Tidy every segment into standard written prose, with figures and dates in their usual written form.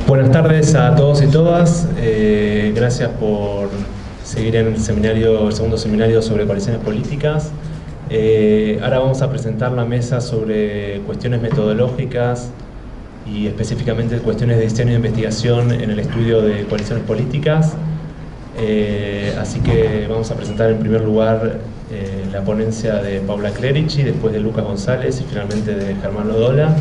Buenas tardes a todos y todas. Gracias por seguir en el segundo seminario sobre coaliciones políticas. Ahora vamos a presentar la mesa sobre cuestiones metodológicas y específicamente cuestiones de diseño e investigación en el estudio de coaliciones políticas. Así que vamos a presentar en primer lugar la ponencia de Paula Clerici, después de Lucas González y finalmente de Germán Lodola.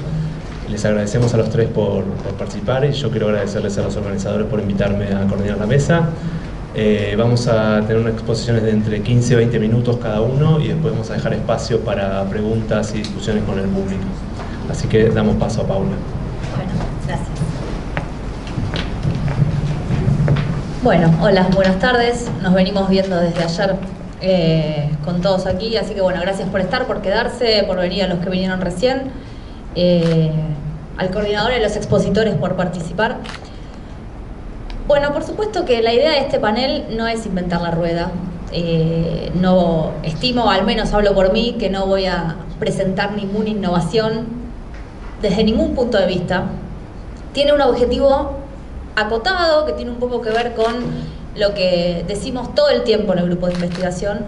Les agradecemos a los tres por participar y yo quiero agradecerles a los organizadores por invitarme a coordinar la mesa. Vamos a tener unas exposiciones de entre 15 y 20 minutos cada uno y después vamos a dejar espacio para preguntas y discusiones con el público. Así que damos paso a Paula. Bueno, gracias. Bueno, hola, buenas tardes. Nos venimos viendo desde ayer con todos aquí, así que bueno, gracias por estar, por quedarse, por venir a los que vinieron recién. Al coordinador y a los expositores por participar. Bueno, por supuesto que la idea de este panel no es inventar la rueda. No estimo, al menos hablo por mí, que no voy a presentar ninguna innovación desde ningún punto de vista. Tiene un objetivo acotado que tiene un poco que ver con lo que decimos todo el tiempo en el grupo de investigación,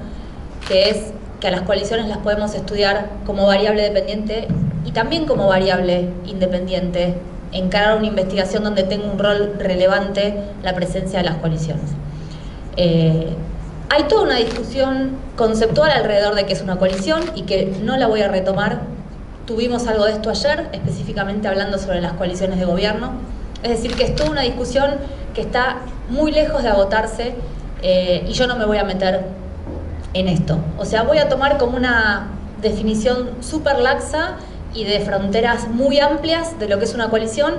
que es que a las coaliciones las podemos estudiar como variable dependiente y también como variable independiente, encarar una investigación donde tenga un rol relevante la presencia de las coaliciones. Hay toda una discusión conceptual alrededor de qué es una coalición y que no la voy a retomar. Tuvimos algo de esto ayer, específicamente hablando sobre las coaliciones de gobierno. Es decir, que es toda una discusión que está muy lejos de agotarse y yo no me voy a meter en esto. O sea, voy a tomar como una definición súper laxa y de fronteras muy amplias de lo que es una coalición,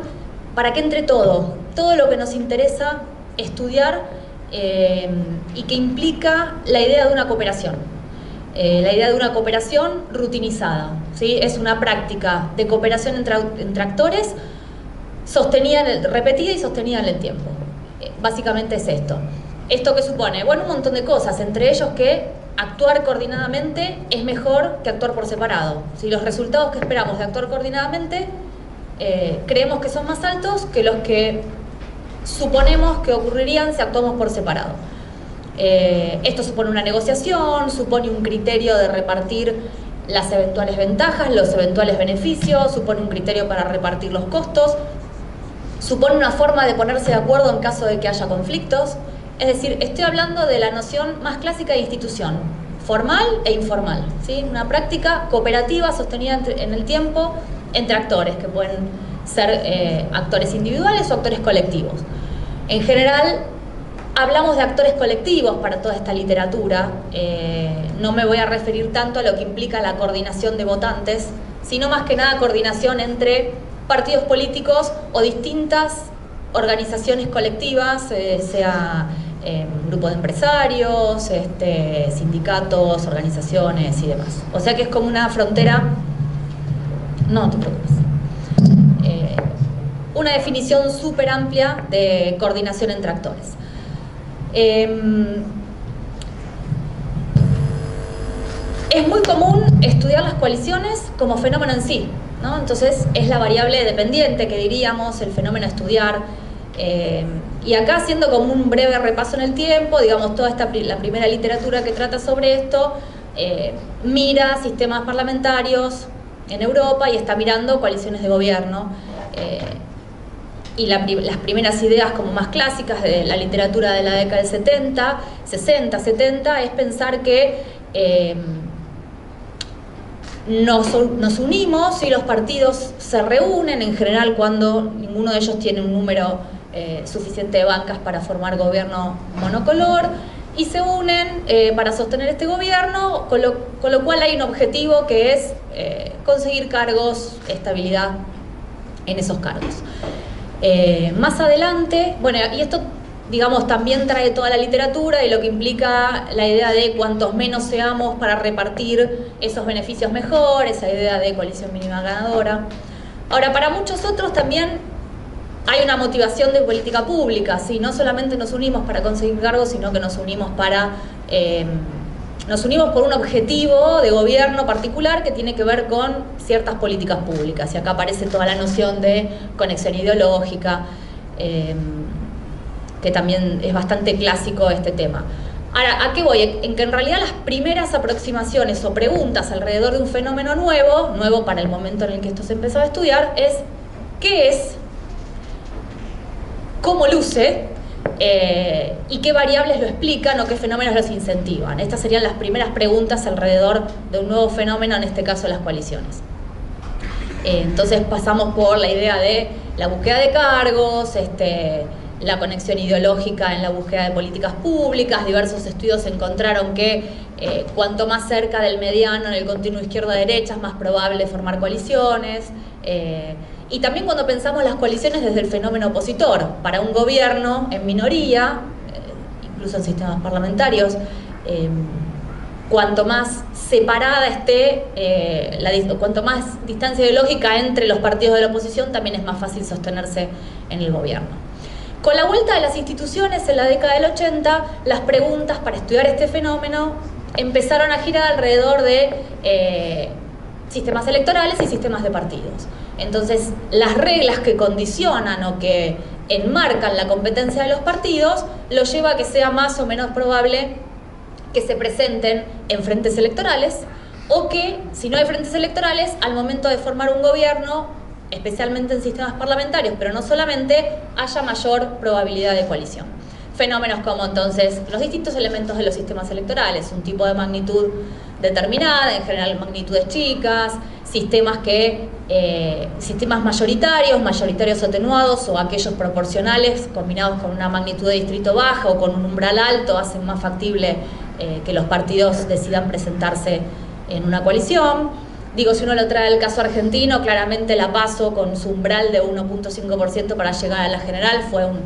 para que entre todo lo que nos interesa estudiar y que implica la idea de una cooperación. La idea de una cooperación rutinizada, ¿sí? Es una práctica de cooperación entre actores sostenida, repetida y sostenida en el tiempo. Básicamente es esto. ¿Esto qué supone? Bueno, un montón de cosas, entre ellos que actuar coordinadamente es mejor que actuar por separado. Si los resultados que esperamos de actuar coordinadamente creemos que son más altos que los que suponemos que ocurrirían si actuamos por separado. Esto supone una negociación, supone un criterio de repartir las eventuales ventajas, los eventuales beneficios, supone un criterio para repartir los costos, supone una forma de ponerse de acuerdo en caso de que haya conflictos. Es decir, estoy hablando de la noción más clásica de institución, formal e informal, ¿sí? Una práctica cooperativa sostenida en el tiempo entre actores, que pueden ser actores individuales o actores colectivos. En general, hablamos de actores colectivos para toda esta literatura. No me voy a referir tanto a lo que implica la coordinación de votantes, sino más que nada coordinación entre partidos políticos o distintas organizaciones colectivas, sea grupo de empresarios, sindicatos, organizaciones y demás. O sea que es como una frontera, no te preocupes, una definición súper amplia de coordinación entre actores. Es muy común estudiar las coaliciones como fenómeno en sí, ¿no? Entonces es la variable dependiente que diríamos, el fenómeno a estudiar. Y acá, haciendo como un breve repaso en el tiempo, digamos, toda la primera literatura que trata sobre esto mira sistemas parlamentarios en Europa y está mirando coaliciones de gobierno. Y las primeras ideas como más clásicas de la literatura de la década del 60, 70, es pensar que nos unimos y los partidos se reúnen, en general cuando ninguno de ellos tiene un número suficiente de bancas para formar gobierno monocolor, y se unen para sostener este gobierno, con lo cual hay un objetivo que es conseguir cargos, estabilidad en esos cargos. Más adelante, bueno, y esto digamos, también trae toda la literatura y lo que implica la idea de cuantos menos seamos para repartir esos beneficios mejor, esa idea de coalición mínima ganadora. Ahora, para muchos otros también hay una motivación de política pública, ¿sí? No solamente nos unimos para conseguir cargos, sino que nos unimos por un objetivo de gobierno particular que tiene que ver con ciertas políticas públicas. Y acá aparece toda la noción de conexión ideológica, que también es bastante clásico este tema. Ahora, ¿a qué voy? En que en realidad las primeras aproximaciones o preguntas alrededor de un fenómeno nuevo para el momento en el que esto se empezó a estudiar, es ¿qué es? ¿Cómo luce? ¿Y qué variables lo explican o qué fenómenos los incentivan? Estas serían las primeras preguntas alrededor de un nuevo fenómeno, en este caso las coaliciones. Entonces pasamos por la idea de la búsqueda de cargos, la conexión ideológica en la búsqueda de políticas públicas. Diversos estudios encontraron que cuanto más cerca del mediano en el continuo izquierda-derecha es más probable formar coaliciones. Y también cuando pensamos las coaliciones desde el fenómeno opositor, para un gobierno en minoría, incluso en sistemas parlamentarios, cuanto más separada esté, cuanto más distancia ideológica entre los partidos de la oposición, también es más fácil sostenerse en el gobierno. Con la vuelta de las instituciones en la década del 80, las preguntas para estudiar este fenómeno empezaron a girar alrededor de sistemas electorales y sistemas de partidos. Entonces, las reglas que condicionan o que enmarcan la competencia de los partidos lo lleva a que sea más o menos probable que se presenten en frentes electorales, o que, si no hay frentes electorales, al momento de formar un gobierno, especialmente en sistemas parlamentarios, pero no solamente, haya mayor probabilidad de coalición. Fenómenos como entonces los distintos elementos de los sistemas electorales, un tipo de magnitud determinada, en general magnitudes chicas, sistemas mayoritarios atenuados, o aquellos proporcionales combinados con una magnitud de distrito baja o con un umbral alto, hacen más factible que los partidos decidan presentarse en una coalición. Digo, si uno lo trae al caso argentino, claramente la PASO con su umbral de 1.5% para llegar a la general fue un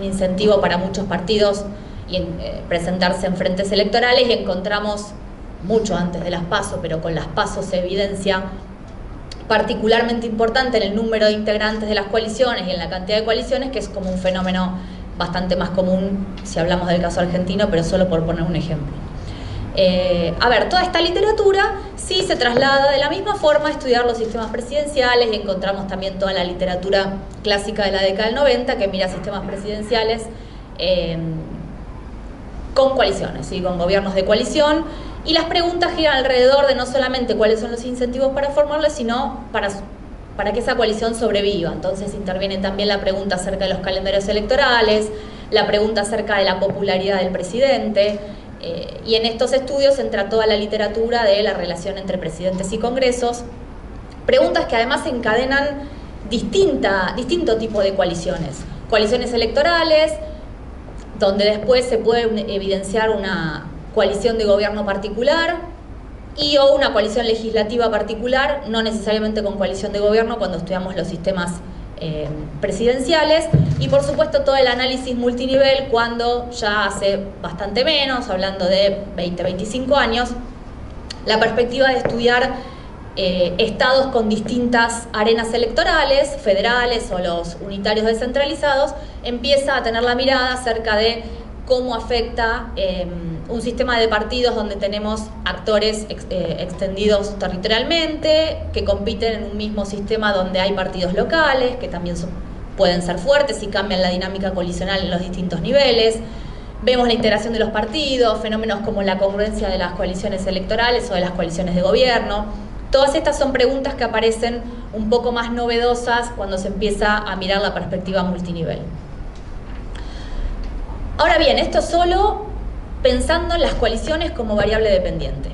incentivo para muchos partidos y presentarse en frentes electorales, y encontramos mucho antes de las PASO, pero con las PASO se evidencia particularmente importante en el número de integrantes de las coaliciones y en la cantidad de coaliciones, que es como un fenómeno bastante más común si hablamos del caso argentino, pero solo por poner un ejemplo. Toda esta literatura sí se traslada de la misma forma a estudiar los sistemas presidenciales, y encontramos también toda la literatura clásica de la década del 90 que mira sistemas presidenciales con coaliciones, ¿sí? Con gobiernos de coalición, y las preguntas giran alrededor de no solamente cuáles son los incentivos para formarlos, sino para que esa coalición sobreviva. Entonces interviene también la pregunta acerca de los calendarios electorales, la pregunta acerca de la popularidad del presidente. Y en estos estudios entra toda la literatura de la relación entre presidentes y congresos, preguntas que además encadenan distinto tipo de coaliciones. Coaliciones electorales, donde después se puede evidenciar una coalición de gobierno particular o una coalición legislativa particular, no necesariamente con coalición de gobierno cuando estudiamos los sistemas presidenciales, y por supuesto todo el análisis multinivel cuando ya hace bastante menos, hablando de 20-25 años, la perspectiva de estudiar estados con distintas arenas electorales, federales o los unitarios descentralizados, empieza a tener la mirada acerca de cómo afecta un sistema de partidos donde tenemos actores extendidos territorialmente, que compiten en un mismo sistema donde hay partidos locales, que también pueden ser fuertes y cambian la dinámica coalicional en los distintos niveles. Vemos la integración de los partidos, fenómenos como la congruencia de las coaliciones electorales o de las coaliciones de gobierno. Todas estas son preguntas que aparecen un poco más novedosas cuando se empieza a mirar la perspectiva multinivel. Ahora bien, esto solo pensando en las coaliciones como variable dependiente.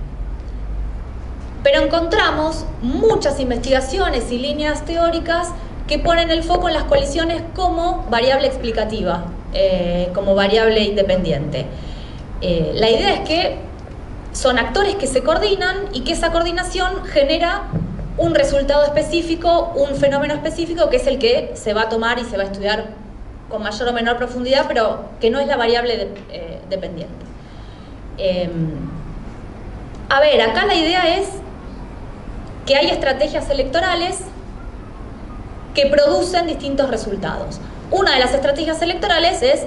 Pero encontramos muchas investigaciones y líneas teóricas que ponen el foco en las coaliciones como variable explicativa, como variable independiente. La idea es que son actores que se coordinan y que esa coordinación genera un resultado específico, un fenómeno específico, que es el que se va a tomar y se va a estudiar con mayor o menor profundidad, pero que no es la variable dependiente. A ver, acá la idea es que hay estrategias electorales que producen distintos resultados. Una de las estrategias electorales es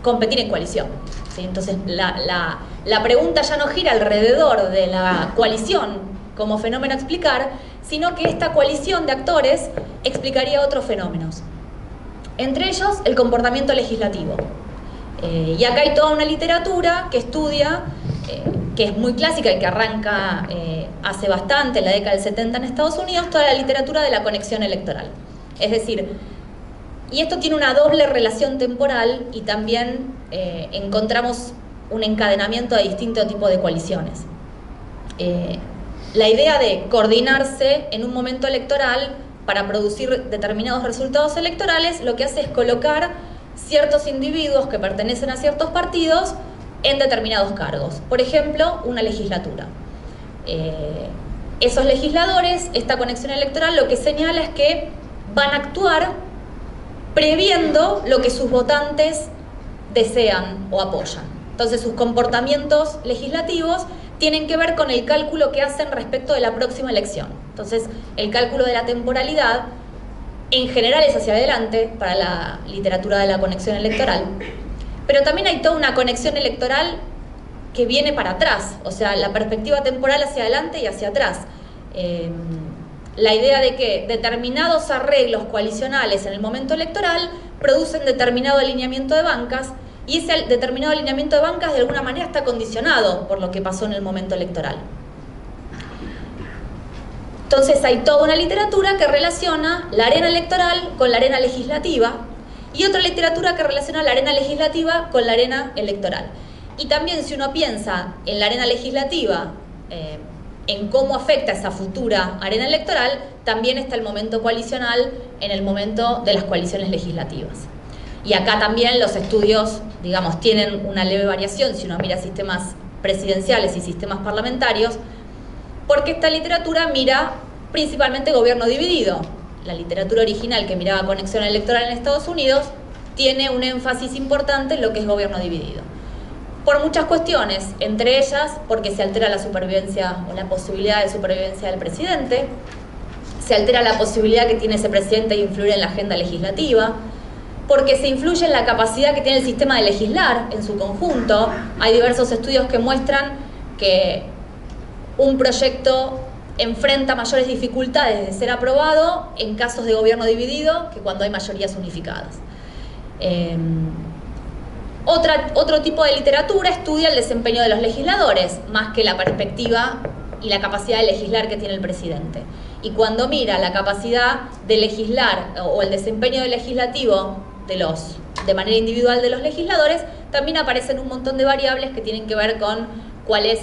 competir en coalición, ¿sí? Entonces la pregunta ya no gira alrededor de la coalición como fenómeno a explicar, sino que esta coalición de actores explicaría otros fenómenos. Entre ellos, el comportamiento legislativo. Y acá hay toda una literatura que estudia, que es muy clásica y que arranca hace bastante, en la década del 70 en Estados Unidos, toda la literatura de la conexión electoral. Es decir, y esto tiene una doble relación temporal y también encontramos un encadenamiento de distintos tipos de coaliciones. La idea de coordinarse en un momento electoral para producir determinados resultados electorales lo que hace es colocar ciertos individuos que pertenecen a ciertos partidos en determinados cargos. Por ejemplo, una legislatura. Esos legisladores, esta conexión electoral lo que señala es que van a actuar previendo lo que sus votantes desean o apoyan. Entonces sus comportamientos legislativos tienen que ver con el cálculo que hacen respecto de la próxima elección. Entonces el cálculo de la temporalidad en general es hacia adelante para la literatura de la conexión electoral, pero también hay toda una conexión electoral que viene para atrás, o sea, la perspectiva temporal hacia adelante y hacia atrás. La idea de que determinados arreglos coalicionales en el momento electoral producen determinado alineamiento de bancas y ese determinado alineamiento de bancas de alguna manera está condicionado por lo que pasó en el momento electoral. Entonces hay toda una literatura que relaciona la arena electoral con la arena legislativa y otra literatura que relaciona la arena legislativa con la arena electoral. Y también si uno piensa en la arena legislativa, en cómo afecta esa futura arena electoral, también está el momento coalicional en el momento de las coaliciones legislativas. Y acá también los estudios, digamos, tienen una leve variación si uno mira sistemas presidenciales y sistemas parlamentarios, porque esta literatura mira principalmente gobierno dividido. La literatura original que miraba conexión electoral en Estados Unidos tiene un énfasis importante en lo que es gobierno dividido. Por muchas cuestiones, entre ellas porque se altera la supervivencia o la posibilidad de supervivencia del presidente, se altera la posibilidad que tiene ese presidente de influir en la agenda legislativa, porque se influye en la capacidad que tiene el sistema de legislar en su conjunto. Hay diversos estudios que muestran que un proyecto enfrenta mayores dificultades de ser aprobado en casos de gobierno dividido que cuando hay mayorías unificadas. Otro tipo de literatura estudia el desempeño de los legisladores, más que la perspectiva y la capacidad de legislar que tiene el presidente. Y cuando mira la capacidad de legislar o el desempeño del legislativo de manera individual de los legisladores, también aparecen un montón de variables que tienen que ver con cuál es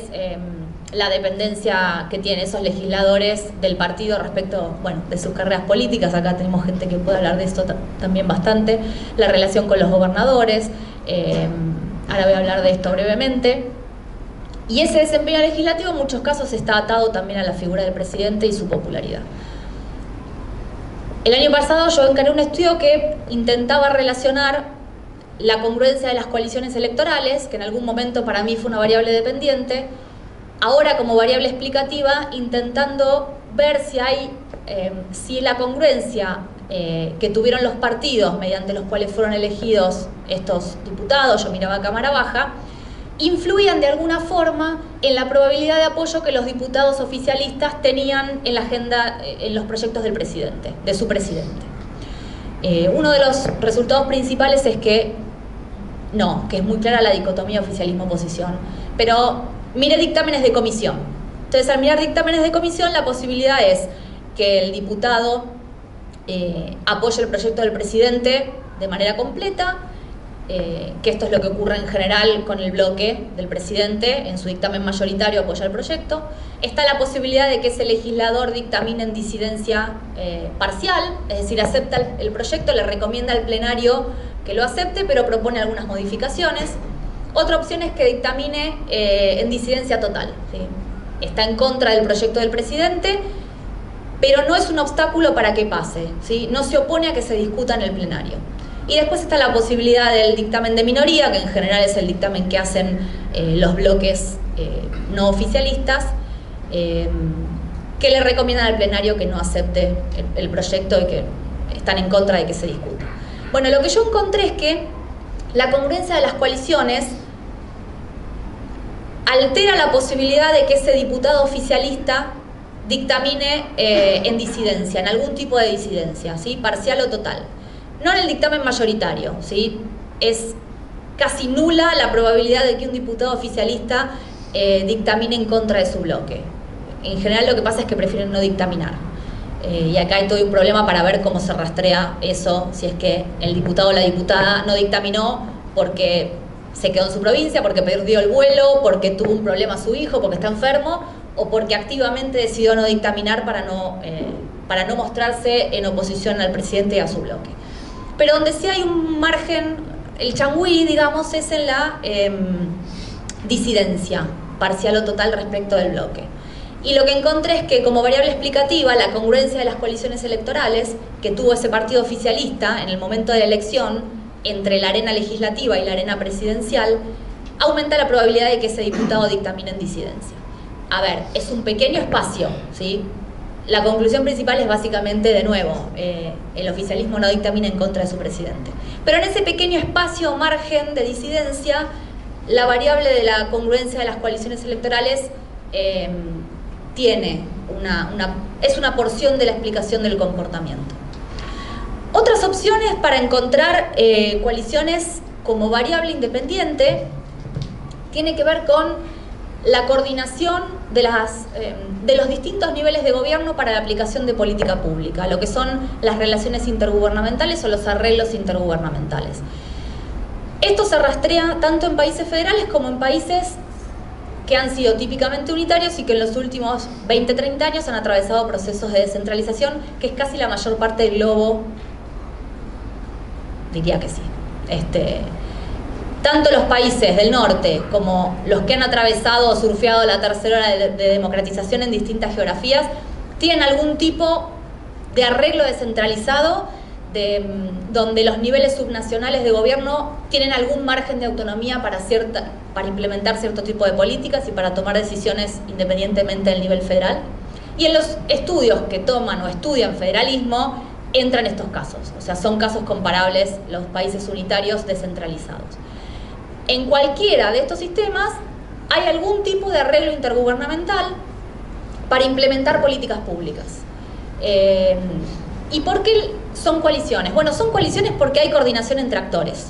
la dependencia que tienen esos legisladores del partido respecto, bueno, de sus carreras políticas. Acá tenemos gente que puede hablar de esto también bastante, la relación con los gobernadores. Ahora voy a hablar de esto brevemente. Y ese desempeño legislativo en muchos casos está atado también a la figura del presidente y su popularidad. El año pasado yo encaré un estudio que intentaba relacionar la congruencia de las coaliciones electorales, que en algún momento para mí fue una variable dependiente, ahora como variable explicativa, intentando ver si la congruencia que tuvieron los partidos mediante los cuales fueron elegidos estos diputados, yo miraba a cámara baja, influían de alguna forma en la probabilidad de apoyo que los diputados oficialistas tenían en la agenda, en los proyectos del presidente, de su presidente. Uno de los resultados principales es que es muy clara la dicotomía oficialismo-oposición, pero mire dictámenes de comisión. Entonces, al mirar dictámenes de comisión, la posibilidad es que el diputado apoye el proyecto del presidente de manera completa, que esto es lo que ocurre en general con el bloque del presidente, en su dictamen mayoritario apoya el proyecto. Está la posibilidad de que ese legislador dictamine en disidencia parcial, es decir, acepta el proyecto, le recomienda al plenario que lo acepte, pero propone algunas modificaciones. Otra opción es que dictamine en disidencia total, ¿sí? Está en contra del proyecto del presidente, pero no es un obstáculo para que pase, ¿sí? No se opone a que se discuta en el plenario. Y después está la posibilidad del dictamen de minoría, que en general es el dictamen que hacen los bloques no oficialistas, que le recomiendan al plenario que no acepte el proyecto y que están en contra de que se discuta. Bueno, lo que yo encontré es que la congruencia de las coaliciones altera la posibilidad de que ese diputado oficialista dictamine en disidencia, en algún tipo de disidencia, ¿sí? Parcial o total. No en el dictamen mayoritario, ¿sí? Es casi nula la probabilidad de que un diputado oficialista dictamine en contra de su bloque. En general lo que pasa es que prefieren no dictaminar. Y acá hay todo un problema para ver cómo se rastrea eso, si es que el diputado o la diputada no dictaminó porque se quedó en su provincia, porque perdió el vuelo, porque tuvo un problema su hijo, porque está enfermo, o porque activamente decidió no dictaminar para no mostrarse en oposición al presidente y a su bloque. Pero donde sí hay un margen, el changüí, digamos, es en la disidencia parcial o total respecto del bloque. Y lo que encontré es que como variable explicativa, la congruencia de las coaliciones electorales que tuvo ese partido oficialista en el momento de la elección entre la arena legislativa y la arena presidencial, aumenta la probabilidad de que ese diputado dictamine en disidencia. A ver, es un pequeño espacio, ¿sí? La conclusión principal es básicamente, de nuevo, el oficialismo no dictamina en contra de su presidente. Pero en ese pequeño espacio o margen de disidencia, la variable de la congruencia de las coaliciones electorales es una porción de la explicación del comportamiento. Otras opciones para encontrar coaliciones como variable independiente tiene que ver con la coordinación de los distintos niveles de gobierno para la aplicación de política pública, lo que son las relaciones intergubernamentales o los arreglos intergubernamentales. Esto se rastrea tanto en países federales como en países que han sido típicamente unitarios y que en los últimos 20-30 años han atravesado procesos de descentralización, que es casi la mayor parte del globo, diría que sí. Tanto los países del norte como los que han atravesado o surfeado la tercera ola de democratización en distintas geografías tienen algún tipo de arreglo descentralizado donde los niveles subnacionales de gobierno tienen algún margen de autonomía para implementar cierto tipo de políticas y para tomar decisiones independientemente del nivel federal. Y en los estudios que toman o estudian federalismo entran estos casos, o sea, son casos comparables los países unitarios descentralizados. En cualquiera de estos sistemas hay algún tipo de arreglo intergubernamental para implementar políticas públicas. ¿Y por qué son coaliciones? Bueno, son coaliciones porque hay coordinación entre actores.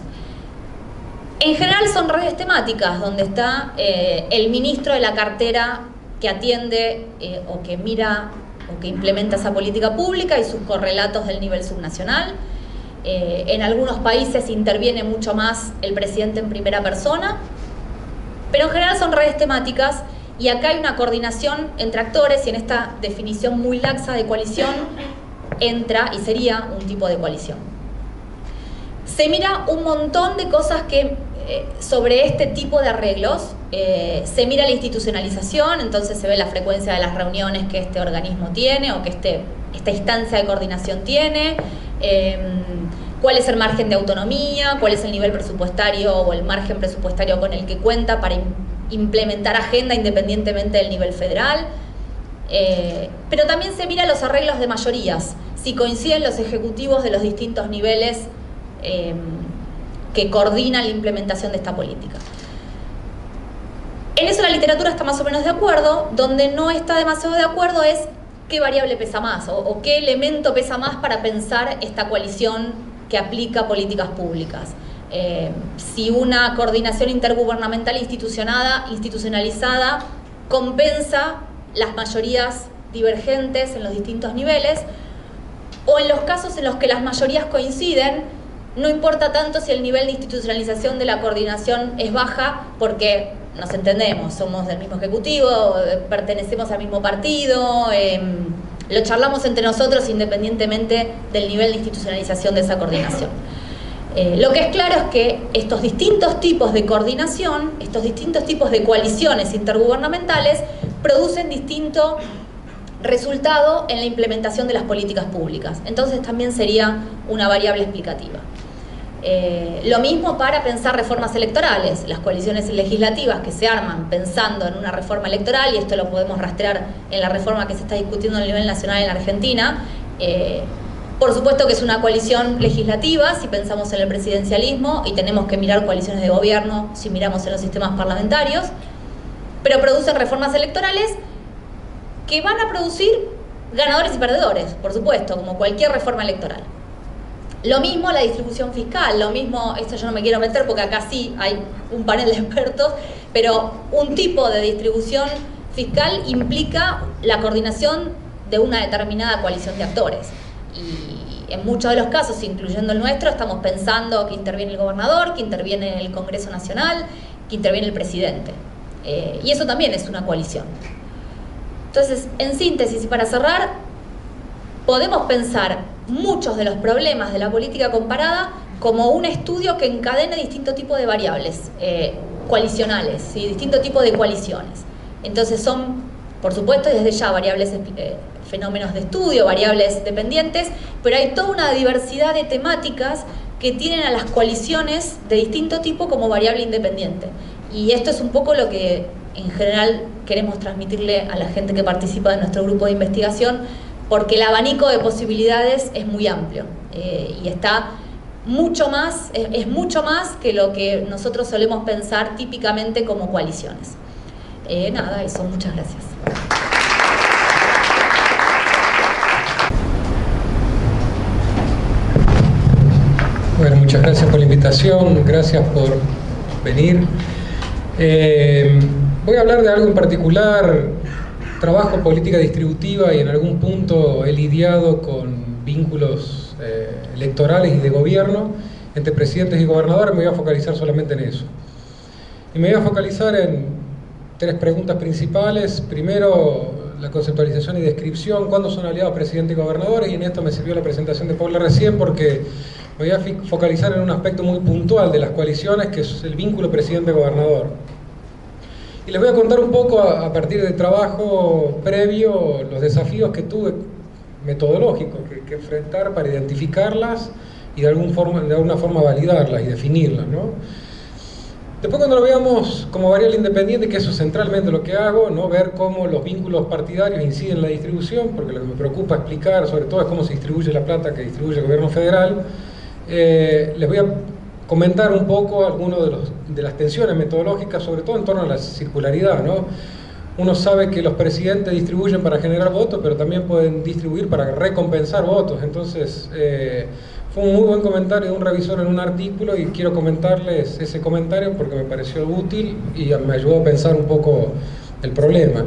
En general son redes temáticas, donde está el ministro de la cartera que atiende o que mira o que implementa esa política pública y sus correlatos del nivel subnacional. En algunos países interviene mucho más el presidente en primera persona, pero en general son redes temáticas y acá hay una coordinación entre actores y en esta definición muy laxa de coalición entra y sería un tipo de coalición. Se mira un montón de cosas que sobre este tipo de arreglos, se mira la institucionalización, entonces se ve la frecuencia de las reuniones que este organismo tiene o que esta instancia de coordinación tiene, cuál es el margen de autonomía, cuál es el nivel presupuestario o el margen presupuestario con el que cuenta para implementar agenda independientemente del nivel federal. Pero también se mira los arreglos de mayorías, si coinciden los ejecutivos de los distintos niveles que coordinan la implementación de esta política. En eso la literatura está más o menos de acuerdo. Donde no está demasiado de acuerdo es qué variable pesa más o qué elemento pesa más para pensar esta coalición que aplica políticas públicas. Si una coordinación intergubernamental institucionalizada compensa las mayorías divergentes en los distintos niveles, o en los casos en los que las mayorías coinciden, no importa tanto si el nivel de institucionalización de la coordinación es baja, porque nos entendemos, somos del mismo ejecutivo, pertenecemos al mismo partido, lo charlamos entre nosotros independientemente del nivel de institucionalización de esa coordinación. Lo que es claro es que estos distintos tipos de coordinación, estos distintos tipos de coaliciones intergubernamentales producen distinto resultado en la implementación de las políticas públicas. Entonces también sería una variable explicativa. Lo mismo para pensar reformas electorales. Las coaliciones legislativas que se arman pensando en una reforma electoral, y esto lo podemos rastrear en la reforma que se está discutiendo a nivel nacional en la Argentina, por supuesto que es una coalición legislativa si pensamos en el presidencialismo, y tenemos que mirar coaliciones de gobierno si miramos en los sistemas parlamentarios, pero producen reformas electorales que van a producir ganadores y perdedores, por supuesto, como cualquier reforma electoral. Lo mismo la distribución fiscal, lo mismo, esto yo no me quiero meter porque acá sí hay un panel de expertos, pero un tipo de distribución fiscal implica la coordinación de una determinada coalición de actores. Y en muchos de los casos, incluyendo el nuestro, estamos pensando que interviene el gobernador, que interviene el Congreso Nacional, que interviene el presidente. Y eso también es una coalición. Entonces, en síntesis y para cerrar, podemos pensar muchos de los problemas de la política comparada como un estudio que encadene distintos tipos de variables coalicionales, ¿sí? Distintos tipos de coaliciones. Entonces son, por supuesto, desde ya variables, fenómenos de estudio, variables dependientes, pero hay toda una diversidad de temáticas que tienen a las coaliciones de distinto tipo como variable independiente. Y esto es un poco lo que en general queremos transmitirle a la gente que participa de nuestro grupo de investigación, porque el abanico de posibilidades es muy amplio y está mucho más, es mucho más que lo que nosotros solemos pensar típicamente como coaliciones. Nada, eso, muchas gracias. Bueno, muchas gracias por la invitación, gracias por venir. Voy a hablar de algo en particular. Trabajo política distributiva y en algún punto he lidiado con vínculos electorales y de gobierno entre presidentes y gobernadores. Me voy a focalizar solamente en eso. Y me voy a focalizar en 3 preguntas principales. Primero, la conceptualización y descripción, cuándo son aliados presidente y gobernadores, y en esto me sirvió la presentación de Paula recién porque me voy a focalizar en un aspecto muy puntual de las coaliciones, que es el vínculo presidente-gobernador. Y les voy a contar un poco, a partir del trabajo previo, los desafíos que tuve metodológicos que enfrentar para identificarlas y de alguna forma validarlas y definirlas, ¿no? Después, cuando lo veamos como variable independiente, que eso es centralmente lo que hago, ¿no? Ver cómo los vínculos partidarios inciden en la distribución, porque lo que me preocupa explicar sobre todo es cómo se distribuye la plata que distribuye el gobierno federal. Les voy a comentar un poco algunas de las tensiones metodológicas, sobre todo en torno a la circularidad, ¿no? Uno sabe que los presidentes distribuyen para generar votos, pero también pueden distribuir para recompensar votos. Entonces, fue un muy buen comentario de un revisor en un artículo y quiero comentarles ese comentario porque me pareció útil y me ayudó a pensar un poco el problema.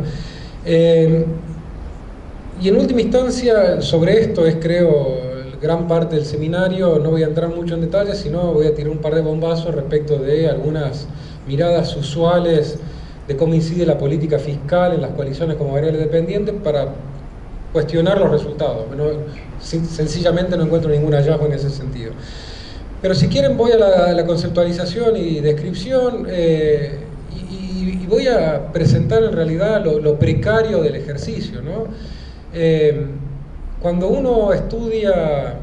Y en última instancia, sobre esto es, creo, gran parte del seminario. No voy a entrar mucho en detalles, sino voy a tirar un par de bombazos respecto de algunas miradas usuales de cómo incide la política fiscal en las coaliciones como variable dependiente para cuestionar los resultados. Sencillamente no encuentro ningún hallazgo en ese sentido. Pero si quieren voy a la conceptualización y descripción y voy a presentar en realidad lo precario del ejercicio, ¿no? Cuando uno estudia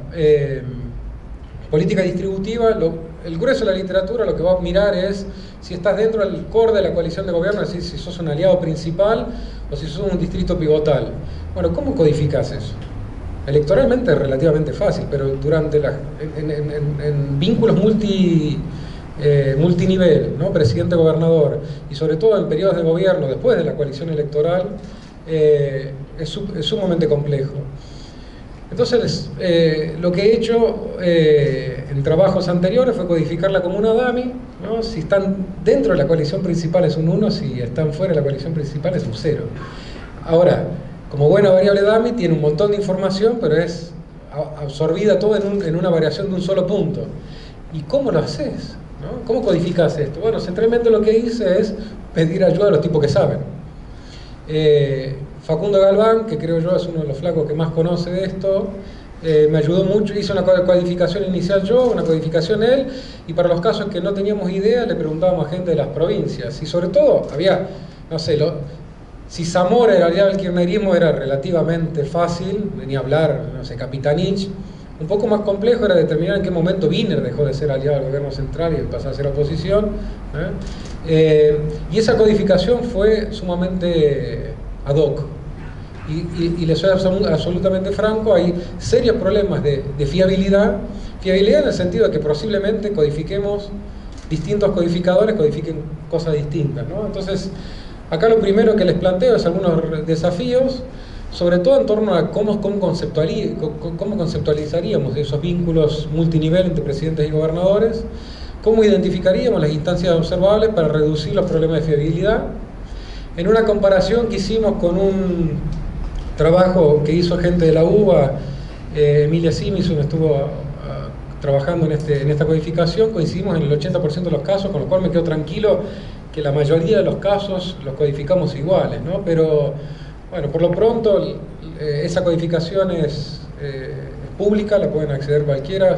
política distributiva, el grueso de la literatura lo que va a mirar es si estás dentro del core de la coalición de gobierno, es decir, si sos un aliado principal o si sos un distrito pivotal. Bueno, ¿cómo codificás eso? Electoralmente es relativamente fácil, pero durante en vínculos multinivel, ¿no? Presidente-gobernador, y sobre todo en periodos de gobierno después de la coalición electoral, es sumamente complejo. Entonces, lo que he hecho en trabajos anteriores fue codificarla como una dummy, ¿no? Si están dentro de la coalición principal es un 1, si están fuera de la coalición principal es un 0. Ahora, como buena variable dummy tiene un montón de información, pero es absorbida todo en una variación de un solo punto. ¿Y cómo lo haces? ¿No? ¿Cómo codificas esto? Bueno, centralmente lo que hice es pedir ayuda a los tipos que saben. Facundo Galván, que creo yo es uno de los flacos que más conoce de esto, me ayudó mucho. Hice una codificación inicial yo, una codificación él, y para los casos que no teníamos idea le preguntábamos a gente de las provincias. Y sobre todo había, no sé, si Zamora era aliado del kirchnerismo era relativamente fácil, venía a hablar, no sé, Capitanich, Un poco más complejo era determinar en qué momento Wiener dejó de ser aliado del gobierno central y pasó a ser oposición. Y esa codificación fue sumamente ad hoc. Y les soy absolutamente franco, hay serios problemas de fiabilidad. Fiabilidad en el sentido de que posiblemente codifiquemos, distintos codificadores codifiquen cosas distintas, ¿no? Entonces, acá lo primero que les planteo es algunos desafíos, sobre todo en torno a cómo conceptualizaríamos esos vínculos multinivel entre presidentes y gobernadores, cómo identificaríamos las instancias observables para reducir los problemas de fiabilidad. En una comparación que hicimos con un trabajo que hizo gente de la UBA, Emilia Simison estuvo trabajando en esta codificación, coincidimos en el 80% de los casos, con lo cual me quedo tranquilo que la mayoría de los casos los codificamos iguales, ¿no? Pero bueno, por lo pronto esa codificación es pública, la pueden acceder cualquiera,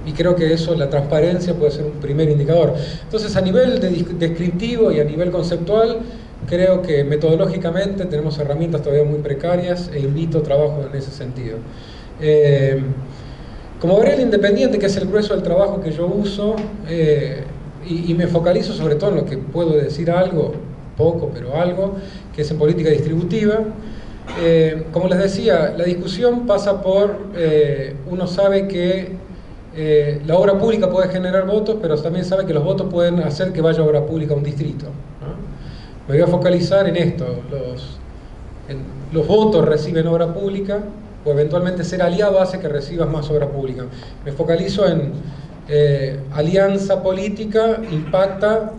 y creo que eso, la transparencia puede ser un primer indicador. Entonces, a nivel descriptivo y a nivel conceptual, creo que metodológicamente tenemos herramientas todavía muy precarias e invito a trabajo en ese sentido. Como variable independiente, que es el grueso del trabajo que yo uso, y me focalizo sobre todo en lo que puedo decir algo, poco, pero algo, que es en política distributiva. Como les decía, la discusión pasa por, uno sabe que la obra pública puede generar votos, pero también sabe que los votos pueden hacer que vaya obra pública a un distrito, ¿no? Me voy a focalizar en esto, los votos reciben obra pública, o eventualmente ser aliado hace que recibas más obra pública. Me focalizo en alianza política, impacta,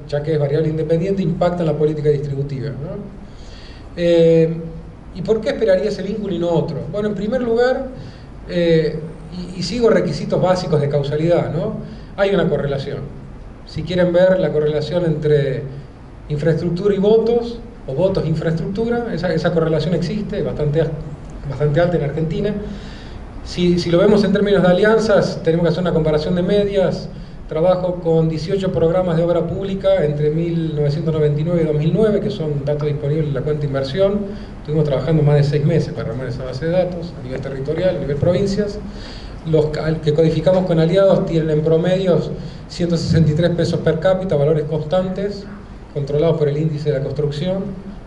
ya que es variable independiente, impacta en la política distributiva, ¿no? ¿Y por qué esperaría ese vínculo y no otro? Bueno, en primer lugar, y sigo requisitos básicos de causalidad, ¿no? Hay una correlación. Si quieren ver la correlación entre infraestructura y votos, o votos e infraestructura, esa correlación existe, bastante alta en Argentina. Si lo vemos en términos de alianzas, tenemos que hacer una comparación de medias. Trabajo con 18 programas de obra pública entre 1999 y 2009, que son datos disponibles en la cuenta de inversión. Estuvimos trabajando más de 6 meses para armar esa base de datos, a nivel territorial, a nivel provincias. Los que codificamos con aliados tienen en promedio 163 pesos per cápita, valores constantes, controlados por el índice de la construcción,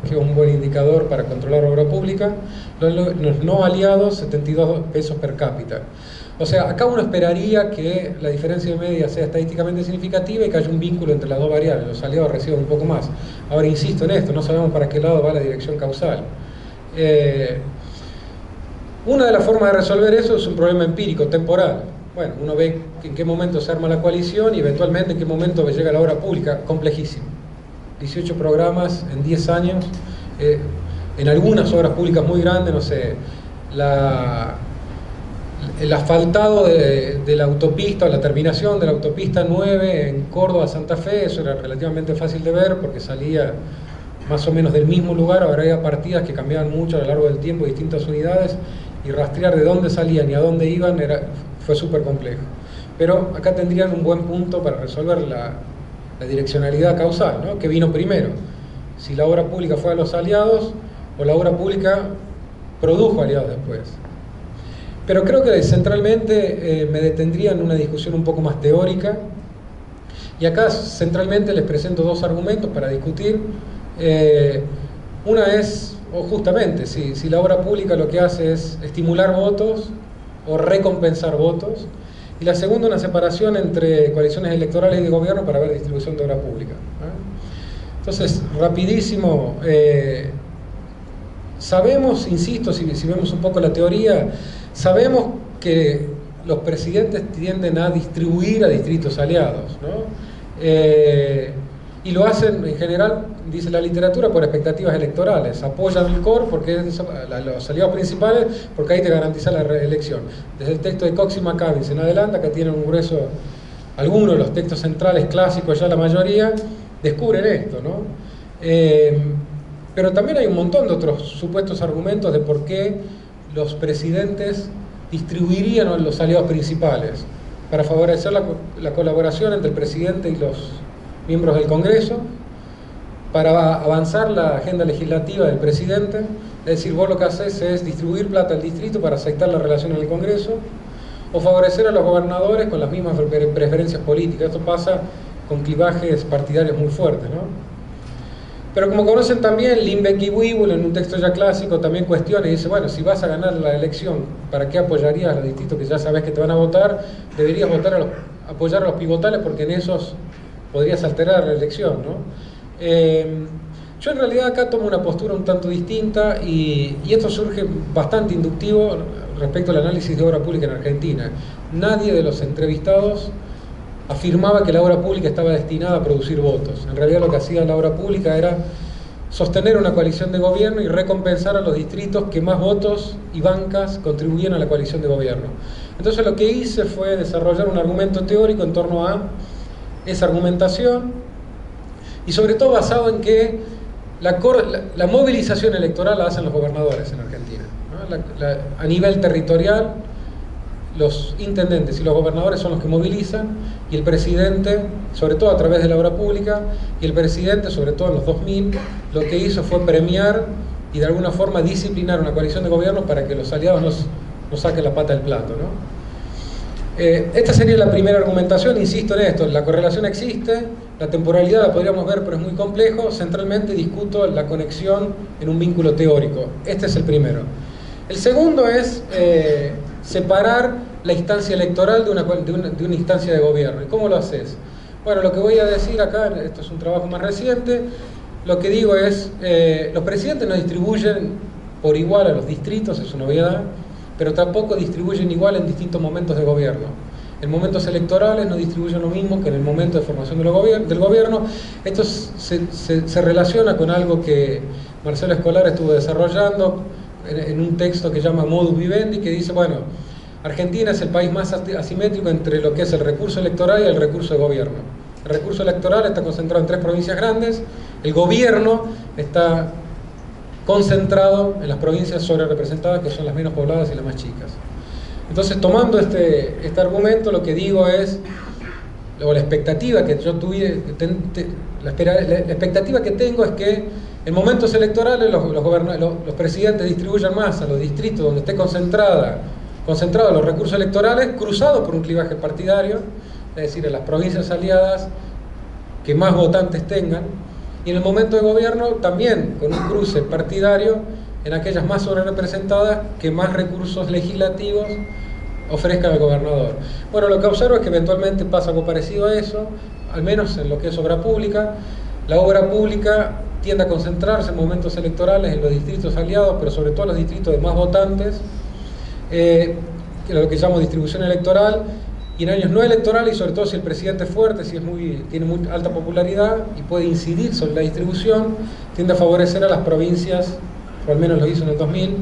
que es un buen indicador para controlar obra pública. Los no aliados, 72 pesos per cápita. O sea, acá uno esperaría que la diferencia de media sea estadísticamente significativa y que haya un vínculo entre las dos variables. Los aliados reciben un poco más. Ahora, insisto en esto, no sabemos para qué lado va la dirección causal. Una de las formas de resolver eso es un problema empírico, temporal. Bueno, uno ve en qué momento se arma la coalición y eventualmente en qué momento llega la obra pública. Complejísimo. 18 programas en 10 años. En algunas obras públicas muy grandes, no sé, el asfaltado de la autopista, o la terminación de la autopista 9 en Córdoba-Santa Fe, eso era relativamente fácil de ver porque salía más o menos del mismo lugar. Ahora había partidas que cambiaban mucho a lo largo del tiempo, distintas unidades, y rastrear de dónde salían y a dónde iban fue súper complejo. Pero acá tendrían un buen punto para resolver la direccionalidad causal, ¿no? ¿Qué vino primero? Si la obra pública fue a los aliados o la obra pública produjo aliados después. Pero creo que centralmente me detendría en una discusión un poco más teórica, y acá centralmente les presento dos argumentos para discutir. Una es, o justamente, si la obra pública lo que hace es estimular votos o recompensar votos, y la segunda, una separación entre coaliciones electorales y de gobierno para ver distribución de obra pública, ¿no? Entonces, rapidísimo, sabemos, insisto, si vemos un poco la teoría, sabemos que los presidentes tienden a distribuir a distritos aliados, ¿no? Y lo hacen en general, dice la literatura, por expectativas electorales. Apoyan el core porque los aliados principales, porque ahí te garantiza la reelección. Desde el texto de Cox y McCabe en adelante, acá tienen un grueso, algunos de los textos centrales clásicos, ya la mayoría, descubren esto, ¿no? Pero también hay un montón de otros supuestos argumentos de por qué los presidentes distribuirían a los aliados principales para favorecer la colaboración entre el presidente y los miembros del Congreso, para avanzar la agenda legislativa del presidente. Es decir, vos lo que haces es distribuir plata al distrito para aceptar la relación en el Congreso, o favorecer a los gobernadores con las mismas preferencias políticas. Esto pasa con clivajes partidarios muy fuertes, ¿no? Pero como conocen también, Lindbeck y Wiebel, en un texto ya clásico, también cuestiona y dice, bueno, si vas a ganar la elección, ¿para qué apoyarías a los distritos que ya sabes que te van a votar? Deberías apoyar a los pivotales, porque en esos podrías alterar la elección, ¿no? Yo en realidad acá tomo una postura un tanto distinta, y esto surge bastante inductivo respecto al análisis de obra pública en Argentina. Nadie de los entrevistados afirmaba que la obra pública estaba destinada a producir votos. En realidad lo que hacía la obra pública era sostener una coalición de gobierno y recompensar a los distritos que más votos y bancas contribuían a la coalición de gobierno. Entonces lo que hice fue desarrollar un argumento teórico en torno a esa argumentación, y sobre todo basado en que la movilización electoral la hacen los gobernadores en Argentina, ¿no? A nivel territorial, los intendentes y los gobernadores son los que movilizan, y el presidente, sobre todo a través de la obra pública, y el presidente, sobre todo en los 2000, lo que hizo fue premiar y de alguna forma disciplinar una coalición de gobierno para que los aliados no saquen la pata del plato, ¿no? Esta sería la primera argumentación. Insisto en esto, la correlación existe, la temporalidad la podríamos ver, pero es muy complejo. Centralmente discuto la conexión en un vínculo teórico. Este es el primero. El segundo es separar la instancia electoral de una instancia de gobierno. ¿Y cómo lo haces? Bueno, lo que voy a decir acá, esto es un trabajo más reciente, lo que digo es, los presidentes no distribuyen por igual a los distritos, es una obviedad, pero tampoco distribuyen igual en distintos momentos de gobierno. En momentos electorales no distribuyen lo mismo que en el momento de formación del gobierno. Esto se relaciona con algo que Marcelo Escolar estuvo desarrollando en un texto que llama Modus Vivendi, que dice, bueno, Argentina es el país más asimétrico entre lo que es el recurso electoral y el recurso de gobierno. El recurso electoral está concentrado en 3 provincias grandes, el gobierno está concentrado en las provincias sobre representadas, que son las menos pobladas y las más chicas. Entonces, tomando este argumento, lo que digo es, o la expectativa que yo tuve, la expectativa que tengo es que en momentos electorales los presidentes distribuyan más a los distritos donde esté concentrados los recursos electorales, cruzados por un clivaje partidario, es decir, en las provincias aliadas que más votantes tengan, y en el momento de gobierno también con un cruce partidario en aquellas más sobrerepresentadas que más recursos legislativos ofrezcan al gobernador. Bueno, lo que observo es que eventualmente pasa algo parecido a eso, al menos en lo que es obra pública. La obra pública tiende a concentrarse en momentos electorales en los distritos aliados, pero sobre todo en los distritos de más votantes, lo que llamo distribución electoral, y en años no electorales, y sobre todo si el presidente es fuerte, si tiene muy alta popularidad y puede incidir sobre la distribución, tiende a favorecer a las provincias, o al menos lo hizo en el 2000,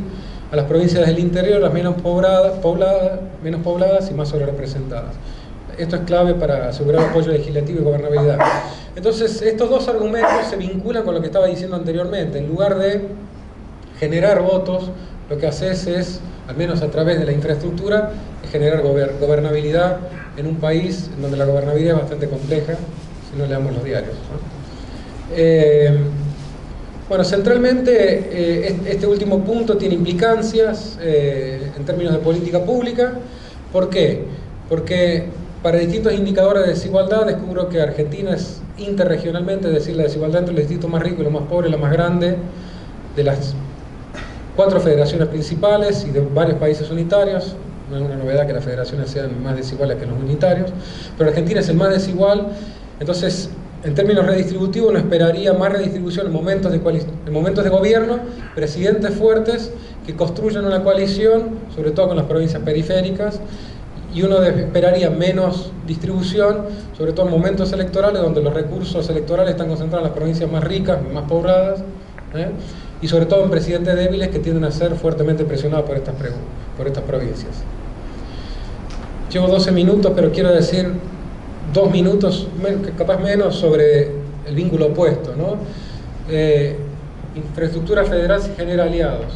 a las provincias del interior, las menos pobladas y más sobrerepresentadas. Esto es clave para asegurar apoyo legislativo y gobernabilidad. Entonces, estos dos argumentos se vinculan con lo que estaba diciendo anteriormente. En lugar de generar votos, lo que haces es, al menos a través de la infraestructura, es generar gobernabilidad en un país en donde la gobernabilidad es bastante compleja, si no leamos los diarios, ¿no? Bueno, centralmente este último punto tiene implicancias en términos de política pública. ¿Por qué? Porque para distintos indicadores de desigualdad descubro que Argentina es interregionalmente, es decir, la desigualdad entre el distrito más rico y lo más pobre, la más grande de las 4 federaciones principales y de varios países unitarios. No es una novedad que las federaciones sean más desiguales que los unitarios, pero Argentina es el más desigual. Entonces, en términos redistributivos, uno esperaría más redistribución en momentos de gobierno, presidentes fuertes que construyan una coalición, sobre todo con las provincias periféricas, y uno esperaría menos distribución, sobre todo en momentos electorales, donde los recursos electorales están concentrados en las provincias más ricas, más pobladas, y sobre todo en presidentes débiles que tienden a ser fuertemente presionados por estas provincias. Llevo 12 minutos, pero quiero decir 2 minutos, capaz menos, sobre el vínculo opuesto, ¿no? Infraestructura federal se genera aliados.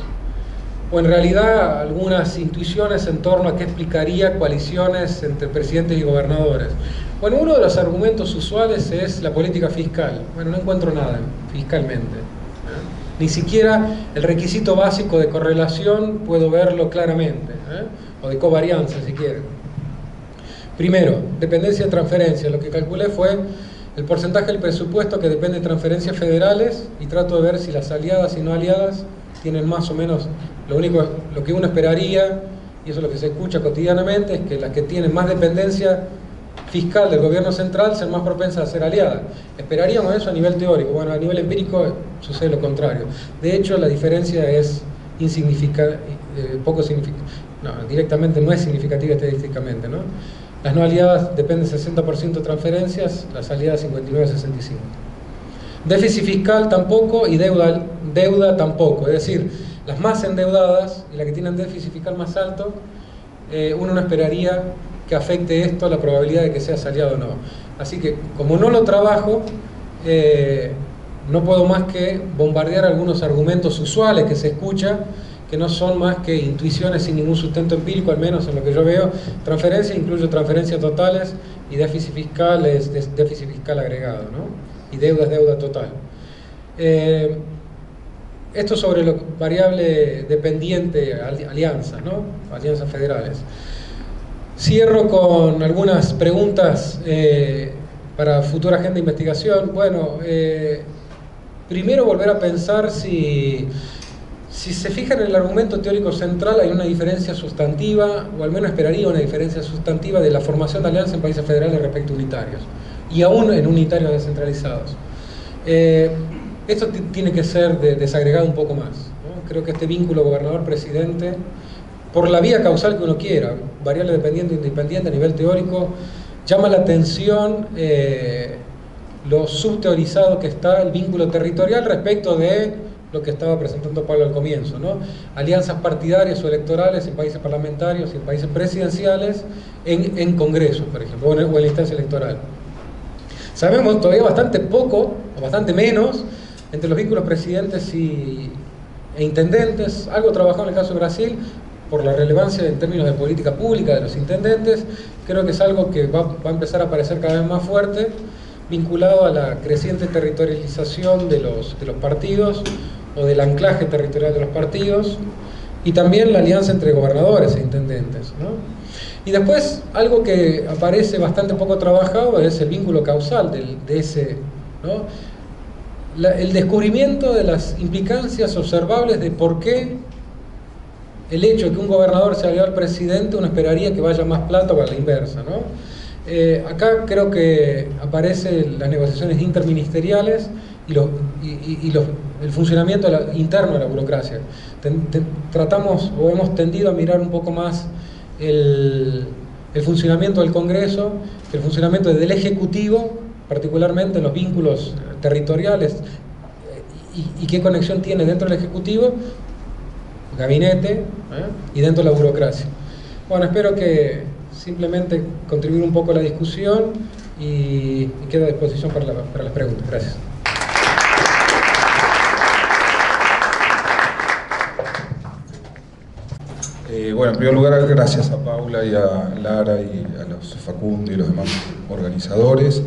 o en realidad algunas intuiciones en torno a qué explicaría coaliciones entre presidentes y gobernadores. Bueno, uno de los argumentos usuales es la política fiscal. Bueno, no encuentro nada fiscalmente. Ni siquiera el requisito básico de correlación puedo verlo claramente, o de covarianza si quieren. Primero, dependencia de transferencia. Lo que calculé fue el porcentaje del presupuesto que depende de transferencias federales y trato de ver si las aliadas y no aliadas tienen más o menos lo que uno esperaría, y eso es lo que se escucha cotidianamente, es que las que tienen más dependencia fiscal del gobierno central sean más propensas a ser aliadas. Esperaríamos eso a nivel teórico. Bueno, a nivel empírico sucede lo contrario. De hecho, la diferencia es poco significativa. No, directamente no es significativa estadísticamente, ¿no? Las no aliadas dependen 60% de transferencias, las aliadas 59-65%. Déficit fiscal tampoco y deuda tampoco. Es decir, las más endeudadas y las que tienen déficit fiscal más alto, uno no esperaría que afecte esto a la probabilidad de que seas aliado o no. Así que, como no lo trabajo, no puedo más que bombardear algunos argumentos usuales que se escuchan, que no son más que intuiciones sin ningún sustento empírico, al menos en lo que yo veo. Transferencia incluye transferencias totales y déficit fiscal es déficit fiscal agregado, ¿no? Y deuda es deuda total. Esto sobre lo variable dependiente, alianzas, ¿no? Alianzas federales. Cierro con algunas preguntas para futura agenda de investigación. Bueno, primero volver a pensar si se fijan en el argumento teórico central hay una diferencia sustantiva, o al menos esperaría una diferencia sustantiva de la formación de alianzas en países federales respecto a unitarios, y aún en unitarios descentralizados. Esto tiene que ser desagregado un poco más, ¿no? Creo que este vínculo gobernador-presidente, por la vía causal que uno quiera, variable dependiente e independiente a nivel teórico, llama la atención lo subteorizado que está el vínculo territorial respecto de lo que estaba presentando Pablo al comienzo, ¿no? Alianzas partidarias o electorales en países parlamentarios y en países presidenciales en congresos, por ejemplo, o en la instancia electoral. Sabemos todavía bastante poco, o bastante menos, entre los vínculos presidentes e intendentes. Algo trabajado en el caso de Brasil, por la relevancia en términos de política pública de los intendentes. Creo que es algo que va a empezar a aparecer cada vez más fuerte, vinculado a la creciente territorialización de los partidos, o del anclaje territorial de los partidos, y también la alianza entre gobernadores e intendentes, ¿no? Y después, algo que aparece bastante poco trabajado es el vínculo causal de ese, ¿no? El descubrimiento de las implicancias observables de por qué el hecho de que un gobernador se alió al presidente, uno esperaría que vaya más plata o a la inversa, ¿no? Acá creo que aparecen las negociaciones interministeriales y el funcionamiento interno de la burocracia. Tratamos o hemos tendido a mirar un poco más el funcionamiento del Congreso, el funcionamiento del Ejecutivo, particularmente en los vínculos territoriales, y qué conexión tiene dentro del Ejecutivo, gabinete, y dentro de la burocracia. Bueno, espero que simplemente contribuir un poco a la discusión y quedo a disposición para las preguntas. Gracias. Bueno, en primer lugar, gracias a Paula y a Lara y a los Facundo y los demás organizadores.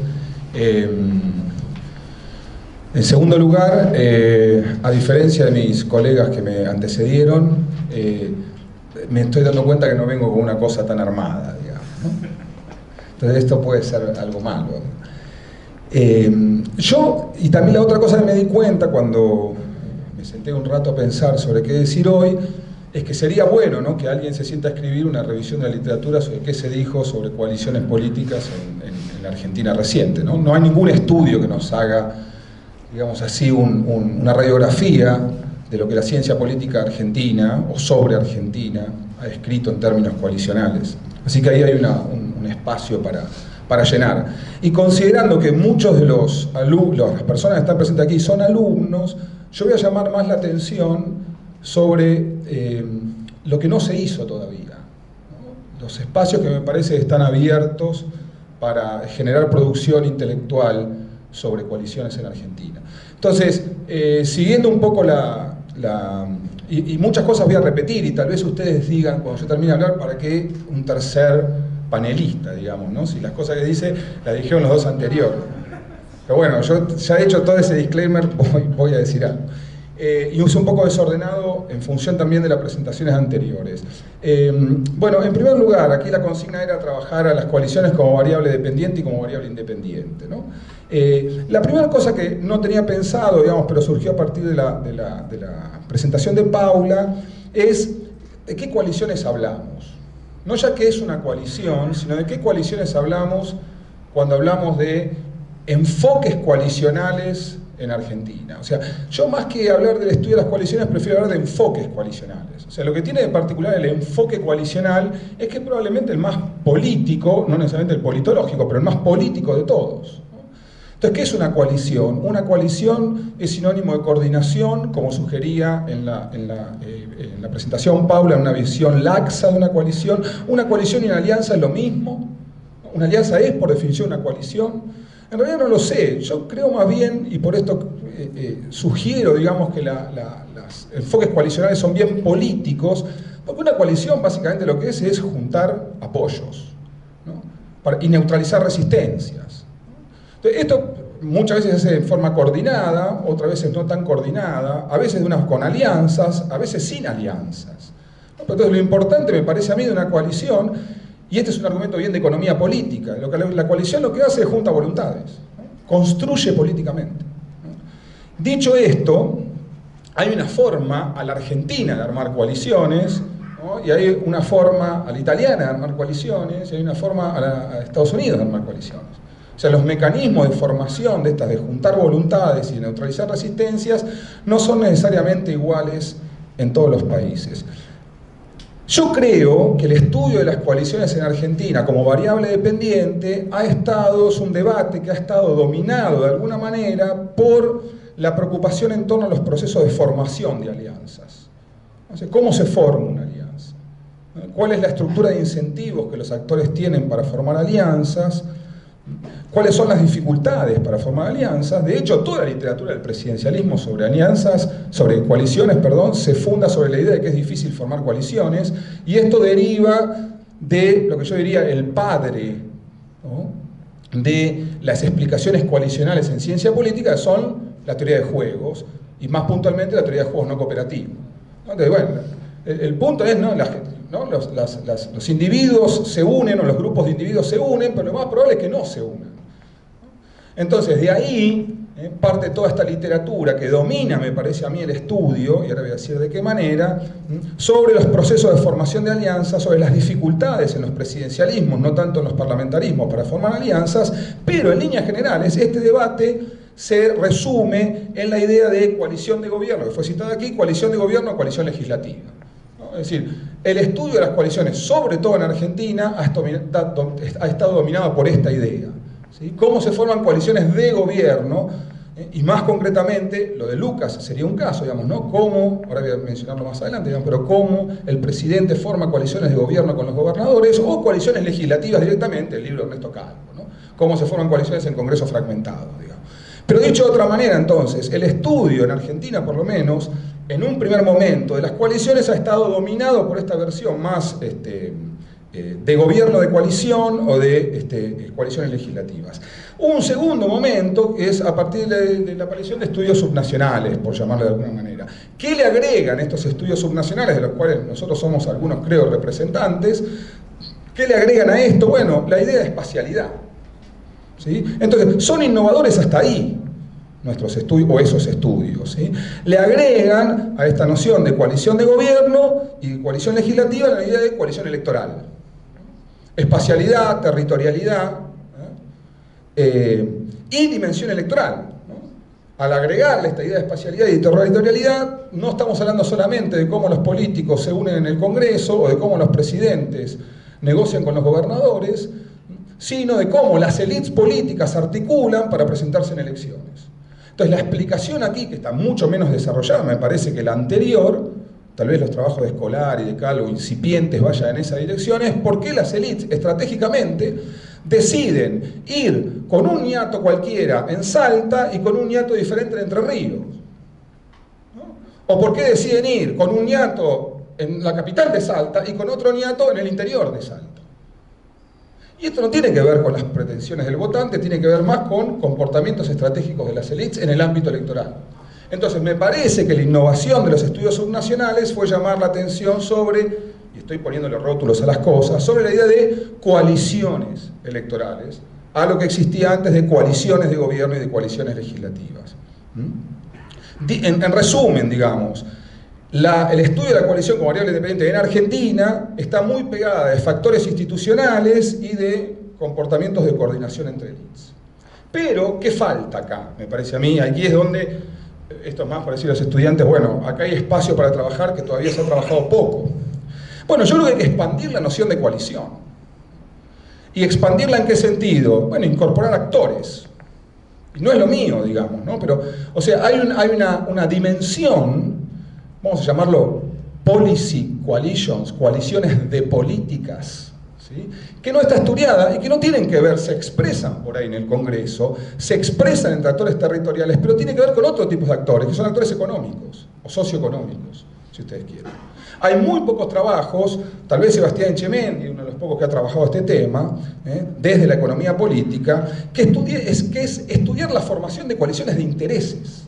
En segundo lugar, a diferencia de mis colegas que me antecedieron, me estoy dando cuenta que no vengo con una cosa tan armada, digamos, ¿no? Entonces esto puede ser algo malo. Y también la otra cosa que me di cuenta cuando me senté un rato a pensar sobre qué decir hoy, es que sería bueno, ¿no?, que alguien se sienta a escribir una revisión de la literatura sobre qué se dijo sobre coaliciones políticas en la Argentina reciente, ¿no? No hay ningún estudio que nos haga, digamos así, una radiografía de lo que la ciencia política argentina o sobre Argentina ha escrito en términos coalicionales. Así que ahí hay un espacio para llenar. Y considerando que muchos de los alumnos, las personas que están presentes aquí son alumnos, yo voy a llamar más la atención sobre lo que no se hizo todavía, ¿no? Los espacios que me parece están abiertos para generar producción intelectual sobre coaliciones en Argentina. Entonces, siguiendo un poco la Y muchas cosas voy a repetir, y tal vez ustedes digan, cuando yo termine de hablar, ¿para qué un tercer panelista, digamos, ¿no? Si las cosas que dice las dijeron los dos anteriores. Pero bueno, yo ya he hecho todo ese disclaimer, voy a decir algo. Y uso un poco desordenado en función también de las presentaciones anteriores. Bueno, en primer lugar, aquí la consigna era trabajar a las coaliciones como variable dependiente y como variable independiente, ¿no? La primera cosa que no tenía pensado, digamos, pero surgió a partir de la presentación de Paula, es de qué coaliciones hablamos. No ya que es una coalición, sino de qué coaliciones hablamos cuando hablamos de enfoques coalicionales en Argentina. O sea, yo más que hablar del estudio de las coaliciones, prefiero hablar de enfoques coalicionales. O sea, lo que tiene de particular el enfoque coalicional es que es probablemente el más político, no necesariamente el politológico, pero el más político de todos. Entonces, ¿qué es una coalición? Una coalición es sinónimo de coordinación, como sugería en la presentación Paula, en una visión laxa de una coalición. Una coalición y una alianza es lo mismo. Una alianza es, por definición, una coalición. En realidad no lo sé, yo creo más bien, y por esto sugiero, digamos, que los enfoques coalicionales son bien políticos, porque una coalición básicamente lo que es juntar apoyos, ¿no? Y neutralizar resistencias. Entonces, esto muchas veces se hace en forma coordinada, otras veces no tan coordinada, a veces con alianzas, a veces sin alianzas. Entonces lo importante, me parece a mí, de una coalición, y este es un argumento bien de economía política, la coalición lo que hace es junta voluntades, ¿no? Construye políticamente, ¿no? Dicho esto, hay una forma a la Argentina de armar coaliciones, ¿no? Y hay una forma a la italiana de armar coaliciones, y hay una forma a Estados Unidos de armar coaliciones. O sea, los mecanismos de formación de estas, de juntar voluntades y de neutralizar resistencias, no son necesariamente iguales en todos los países. Yo creo que el estudio de las coaliciones en Argentina como variable dependiente es un debate que ha estado dominado de alguna manera por la preocupación en torno a los procesos de formación de alianzas. Entonces, ¿cómo se forma una alianza? ¿Cuál es la estructura de incentivos que los actores tienen para formar alianzas? ¿Cuáles son las dificultades para formar alianzas? De hecho, toda la literatura del presidencialismo sobre alianzas, sobre coaliciones, perdón, se funda sobre la idea de que es difícil formar coaliciones, y esto deriva de lo que yo diría el padre, ¿no?, de las explicaciones coalicionales en ciencia política, que son la teoría de juegos, y más puntualmente la teoría de juegos no cooperativos. Entonces, bueno, el punto es, ¿no?, los individuos se unen, o los grupos de individuos se unen, pero lo más probable es que no se unan. Entonces, de ahí parte toda esta literatura que domina, me parece a mí, el estudio, y ahora voy a decir de qué manera, sobre los procesos de formación de alianzas, sobre las dificultades en los presidencialismos, no tanto en los parlamentarismos, para formar alianzas, pero en líneas generales este debate se resume en la idea de coalición de gobierno, que fue citada aquí, coalición de gobierno o coalición legislativa. Es decir, el estudio de las coaliciones, sobre todo en Argentina, ha estado dominado por esta idea, ¿sí? Cómo se forman coaliciones de gobierno, y más concretamente, lo de Lucas sería un caso, digamos, ¿no? Cómo, ahora voy a mencionarlo más adelante, digamos, pero cómo el presidente forma coaliciones de gobierno con los gobernadores, o coaliciones legislativas directamente, el libro de Ernesto Calvo, ¿no? Cómo se forman coaliciones en congresos fragmentados, digamos. Pero dicho de otra manera, entonces, el estudio en Argentina, por lo menos, en un primer momento de las coaliciones ha estado dominado por esta versión más de gobierno de coalición o de coaliciones legislativas. Un segundo momento es a partir de la aparición de estudios subnacionales, por llamarlo de alguna manera. ¿Qué le agregan estos estudios subnacionales, de los cuales nosotros somos algunos, creo, representantes? ¿Qué le agregan a esto? Bueno, la idea de espacialidad, ¿sí? Entonces, son innovadores hasta ahí nuestros estudios, o esos estudios, ¿sí? Le agregan a esta noción de coalición de gobierno y de coalición legislativa la idea de coalición electoral. Espacialidad, territorialidad, y dimensión electoral, ¿no? Al agregarle esta idea de espacialidad y de territorialidad, no estamos hablando solamente de cómo los políticos se unen en el Congreso o de cómo los presidentes negocian con los gobernadores, sino de cómo las élites políticas articulan para presentarse en elecciones. Entonces, la explicación aquí, que está mucho menos desarrollada, me parece, que la anterior, tal vez los trabajos de Escolar y de Calvo incipientes vayan en esa dirección, es por qué las élites estratégicamente deciden ir con un ñato cualquiera en Salta y con un ñato diferente en Entre Ríos, ¿no? ¿O por qué deciden ir con un ñato en la capital de Salta y con otro ñato en el interior de Salta? Y esto no tiene que ver con las pretensiones del votante, tiene que ver más con comportamientos estratégicos de las élites en el ámbito electoral. Entonces, me parece que la innovación de los estudios subnacionales fue llamar la atención sobre, y estoy poniéndole rótulos a las cosas, sobre la idea de coaliciones electorales, a lo que existía antes de coaliciones de gobierno y de coaliciones legislativas. En resumen, digamos, el estudio de la coalición como variable independiente en Argentina está muy pegada de factores institucionales y de comportamientos de coordinación entre élites. Pero, ¿qué falta acá? Me parece a mí, aquí es donde, esto es más para decir a los estudiantes, bueno, acá hay espacio para trabajar que todavía se ha trabajado poco. Bueno, yo creo que hay que expandir la noción de coalición. ¿Y expandirla en qué sentido? Bueno, incorporar actores. Y no es lo mío, digamos, ¿no? Pero, o sea, hay una dimensión, vamos a llamarlo policy coalitions, coaliciones de políticas, ¿sí? Que no está estudiada y que no tienen que ver, se expresan por ahí en el Congreso, se expresan entre actores territoriales, pero tiene que ver con otro tipo de actores, que son actores económicos o socioeconómicos, si ustedes quieren. Hay muy pocos trabajos, tal vez Sebastián Etchemendi, uno de los pocos que ha trabajado este tema, desde la economía política, que es estudiar la formación de coaliciones de intereses.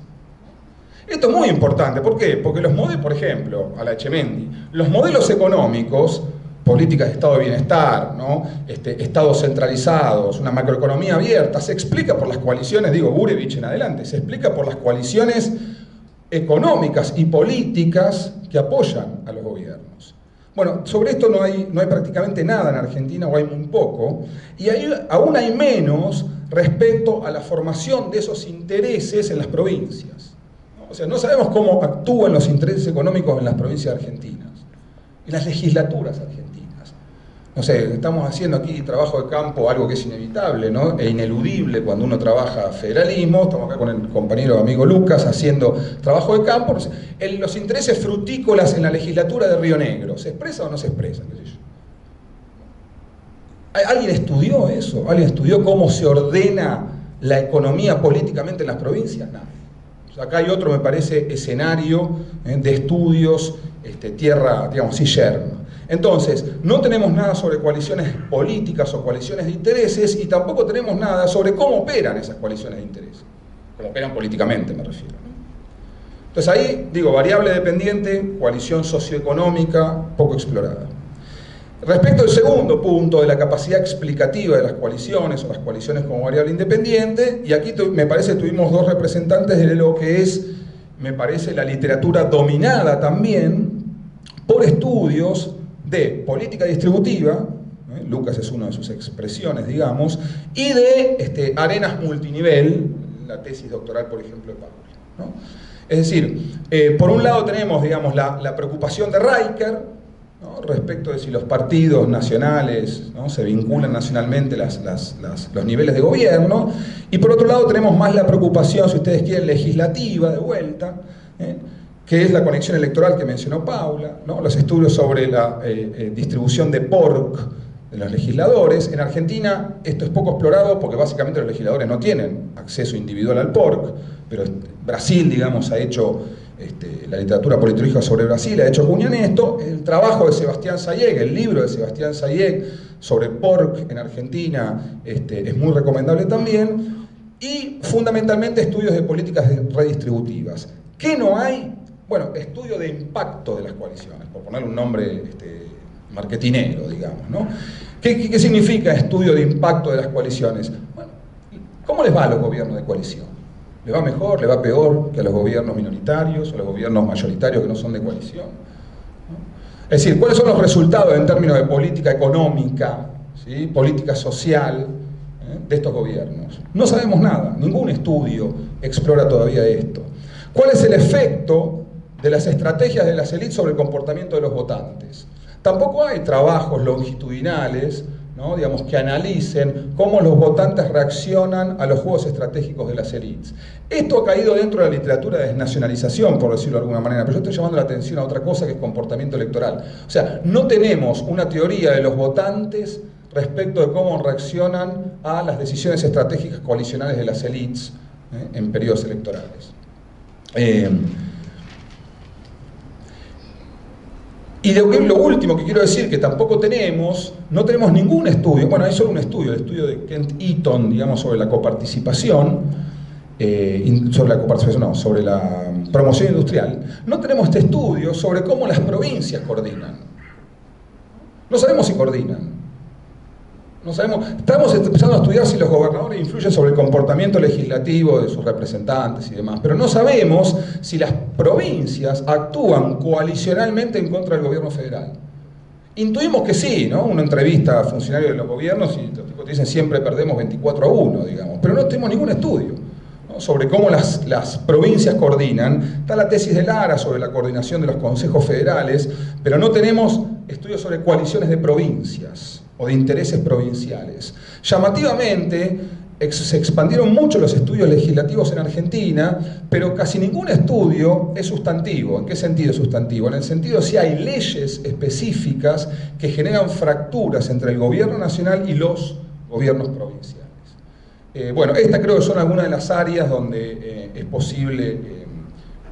Esto es muy importante, ¿por qué? Porque los modelos, por ejemplo, a la Etchemendi, los modelos económicos, políticas de estado de bienestar, ¿no? Estados centralizados, una macroeconomía abierta, se explica por las coaliciones, digo, Gurevich en adelante, se explica por las coaliciones económicas y políticas que apoyan a los gobiernos. Bueno, sobre esto no hay prácticamente nada en Argentina, o hay muy poco, y aún hay menos respecto a la formación de esos intereses en las provincias. O sea, no sabemos cómo actúan los intereses económicos en las provincias argentinas, en las legislaturas argentinas. No sé, estamos haciendo aquí trabajo de campo, algo que es inevitable, ¿no? E ineludible cuando uno trabaja federalismo. Estamos acá con el compañero amigo Lucas haciendo trabajo de campo. Los intereses frutícolas en la legislatura de Río Negro, ¿se expresa o no se expresa? ¿Qué sé yo? ¿Alguien estudió eso? ¿Alguien estudió cómo se ordena la economía políticamente en las provincias? Nada. Acá hay otro, me parece, escenario de estudios, tierra, digamos, así, yerma. Entonces, no tenemos nada sobre coaliciones políticas o coaliciones de intereses y tampoco tenemos nada sobre cómo operan esas coaliciones de intereses. Cómo operan políticamente, me refiero, ¿no? Entonces ahí, digo, variable dependiente, coalición socioeconómica, poco explorada. Respecto al segundo punto de la capacidad explicativa de las coaliciones o las coaliciones como variable independiente, y aquí me parece que tuvimos dos representantes de lo que es, me parece, la literatura dominada también por estudios de política distributiva, Lucas es una de sus expresiones, digamos, y de arenas multinivel, la tesis doctoral, por ejemplo, de Paula, ¿no? Es decir, por un lado tenemos, digamos, la preocupación de Riker, ¿no? Respecto de si los partidos nacionales, ¿no? Se vinculan nacionalmente los niveles de gobierno, y por otro lado tenemos más la preocupación, si ustedes quieren, legislativa, de vuelta, que es la conexión electoral que mencionó Paula, ¿no? Los estudios sobre la distribución de PORC de los legisladores. En Argentina esto es poco explorado porque básicamente los legisladores no tienen acceso individual al PORC, pero Brasil, digamos, ha hecho, la literatura politológica sobre Brasil ha hecho cuña en esto. El trabajo de Sebastián Sayeg, el libro de Sebastián Sayeg sobre PORC en Argentina es muy recomendable también, y fundamentalmente estudios de políticas redistributivas. ¿Qué no hay? Bueno, estudio de impacto de las coaliciones, por ponerle un nombre marketinero, digamos, ¿no? ¿Qué significa estudio de impacto de las coaliciones? Bueno, ¿cómo les va a los gobiernos de coalición? ¿Les va mejor, les va peor que a los gobiernos minoritarios o a los gobiernos mayoritarios que no son de coalición? ¿No? Es decir, ¿cuáles son los resultados en términos de política económica, ¿sí? Política social de estos gobiernos? No sabemos nada, ningún estudio explora todavía esto. ¿Cuál es el efecto de las estrategias de las élites sobre el comportamiento de los votantes? Tampoco hay trabajos longitudinales, ¿no? Digamos, que analicen cómo los votantes reaccionan a los juegos estratégicos de las élites. Esto ha caído dentro de la literatura de desnacionalización, por decirlo de alguna manera, pero yo estoy llamando la atención a otra cosa, que es comportamiento electoral. O sea, no tenemos una teoría de los votantes respecto de cómo reaccionan a las decisiones estratégicas coalicionales de las élites en periodos electorales. Y lo último que quiero decir, que tampoco no tenemos ningún estudio, bueno, hay solo un estudio, el estudio de Kent Eaton, digamos, sobre la coparticipación, sobre la promoción industrial. No tenemos este estudio sobre cómo las provincias coordinan. No sabemos si coordinan. No sabemos, estamos empezando a estudiar si los gobernadores influyen sobre el comportamiento legislativo de sus representantes y demás, pero no sabemos si las provincias actúan coalicionalmente en contra del gobierno federal. Intuimos que sí, ¿no? Una entrevista a funcionarios de los gobiernos y los tipos te dicen siempre perdemos 24-1, digamos, pero no tenemos ningún estudio, ¿no?, sobre cómo las provincias coordinan. Está la tesis de Lara sobre la coordinación de los consejos federales, pero no tenemos estudios sobre coaliciones de provincias o de intereses provinciales. Llamativamente, se expandieron mucho los estudios legislativos en Argentina, pero casi ningún estudio es sustantivo. ¿En qué sentido es sustantivo? En el sentido si hay leyes específicas que generan fracturas entre el gobierno nacional y los gobiernos provinciales. Bueno, estas creo que son algunas de las áreas donde es posible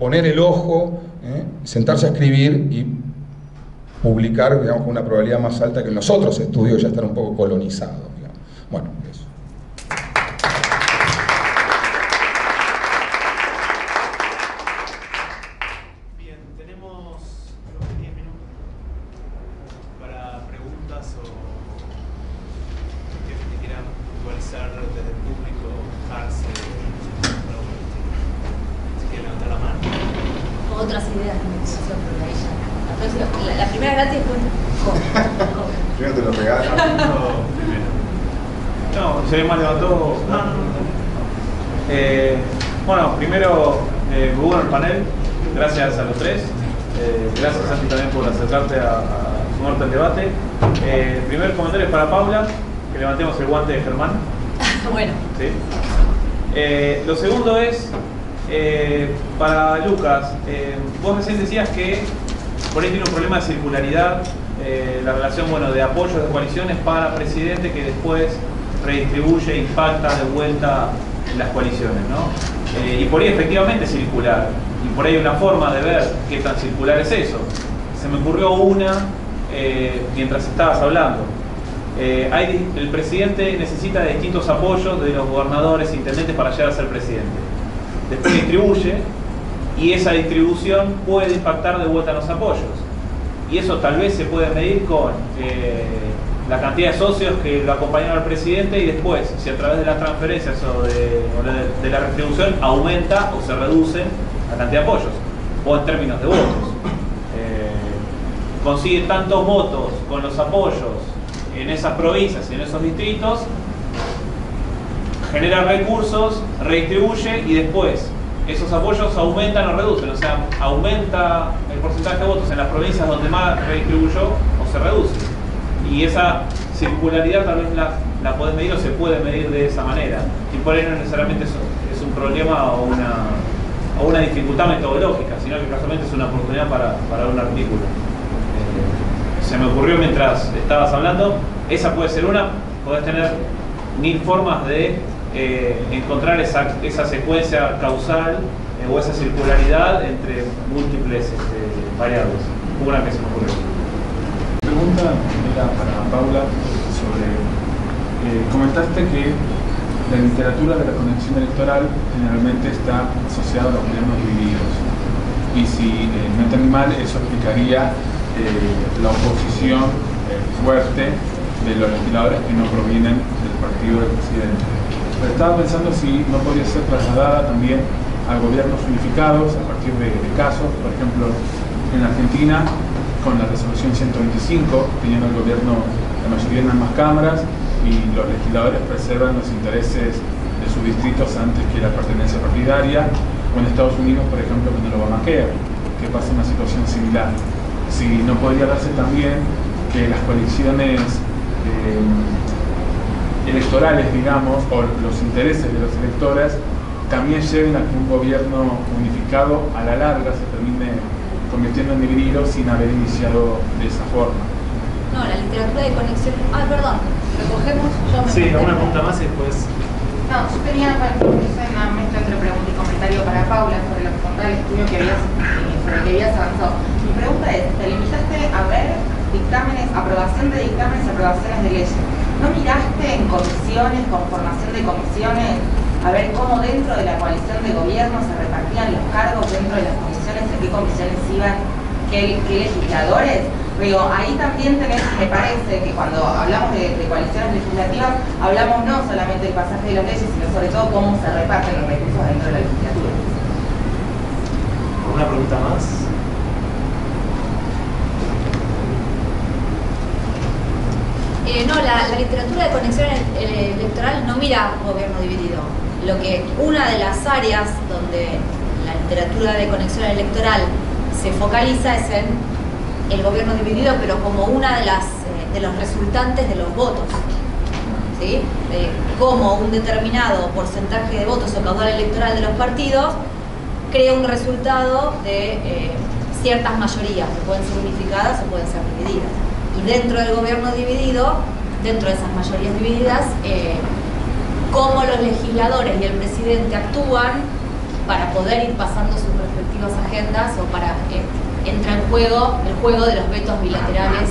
poner el ojo, sentarse a escribir y publicar, digamos, con una probabilidad más alta que en los otros estudios ya están un poco colonizados, digamos. Bueno, eso. Bien, tenemos creo que 10 minutos para preguntas o que quieran puntualizar desde el público, Harse, si quieren levantar la mano. Otras ideas de negociación, pero ahí ya. La primera gratis fue Primero te lo regalas. No, se ve mal levantó. Bueno, primero, muy bueno el panel. Gracias a los tres. Gracias, Santi, también por acercarte a sumarte al debate. El primer comentario es para Paula, que levantemos el guante de Germán. Bueno. ¿Sí? Lo segundo es para Lucas. Vos recién decías que por ahí tiene un problema de circularidad, la relación, bueno, de apoyo de coaliciones para presidente que después redistribuye, impacta de vuelta en las coaliciones, ¿no? Y por ahí efectivamente circular, y por ahí una forma de ver qué tan circular es eso. Se me ocurrió una mientras estabas hablando. El presidente necesita de distintos apoyos de los gobernadores e intendentes para llegar a ser presidente. Después distribuye, y esa distribución puede impactar de vuelta en los apoyos. Y eso tal vez se puede medir con la cantidad de socios que lo acompañaron al presidente, y después, si a través de las transferencias o de la redistribución aumenta o se reduce la cantidad de apoyos, o en términos de votos. Consigue tantos votos con los apoyos en esas provincias y en esos distritos, genera recursos, redistribuye, y después esos apoyos aumentan o reducen, o sea, aumenta el porcentaje de votos en las provincias donde más redistribuyó o se reduce. Y esa circularidad tal vez la podés medir o se puede medir de esa manera. Y por ahí no necesariamente es un problema o una dificultad metodológica, sino que casualmente es una oportunidad para un artículo. Se me ocurrió mientras estabas hablando, esa puede ser una, podés tener 1000 formas de encontrar esa secuencia causal o esa circularidad entre múltiples variables. Una que se me ocurrió. Pregunta era para Paula sobre, comentaste que la literatura de la conexión electoral generalmente está asociada a los gobiernos divididos, y si no entendí mal, eso explicaría la oposición fuerte de los legisladores que no provienen del partido del presidente. Pero estaba pensando si no podría ser trasladada también a gobiernos unificados a partir de casos, por ejemplo, en Argentina, con la resolución 125, teniendo el gobierno la mayoría en ambas cámaras, y los legisladores preservan los intereses de sus distritos antes que la pertenencia partidaria, o en Estados Unidos, por ejemplo, con el Obamacare, que pasa una situación similar. Si no podría darse también que las coaliciones electorales, digamos, o los intereses de los electores también lleven a que un gobierno unificado a la larga se termine convirtiendo en dividido sin haber iniciado de esa forma. No, la literatura de conexión... Ah, perdón, recogemos... Sí, una pregunta más y después... No, yo tenía una mezcla entre pregunta y comentario para Paula sobre lo que contaba el estudio sobre el que habías avanzado. Mi pregunta pregunta es, te limitaste a ver dictámenes, aprobación de dictámenes y aprobaciones de leyes. ¿No miraste en comisiones, conformación de comisiones, a ver cómo dentro de la coalición de gobierno se repartían los cargos dentro de las comisiones, en qué comisiones iban, qué legisladores? Digo, ahí también tenés, me parece que cuando hablamos de coaliciones legislativas, hablamos no solamente del pasaje de las leyes, sino sobre todo cómo se reparten los recursos dentro de la legislatura. ¿Alguna pregunta más? No, la literatura de conexión electoral no mira gobierno dividido. Una de las áreas donde la literatura de conexión electoral se focaliza es en el gobierno dividido, pero como una de los resultantes de los votos, ¿sí? Como un determinado porcentaje de votos o caudal electoral de los partidos crea un resultado de ciertas mayorías que pueden ser unificadas o pueden ser divididas. Y dentro del gobierno dividido, dentro de esas mayorías divididas, cómo los legisladores y el presidente actúan para poder ir pasando sus respectivas agendas o para que entre en juego el juego de los vetos bilaterales,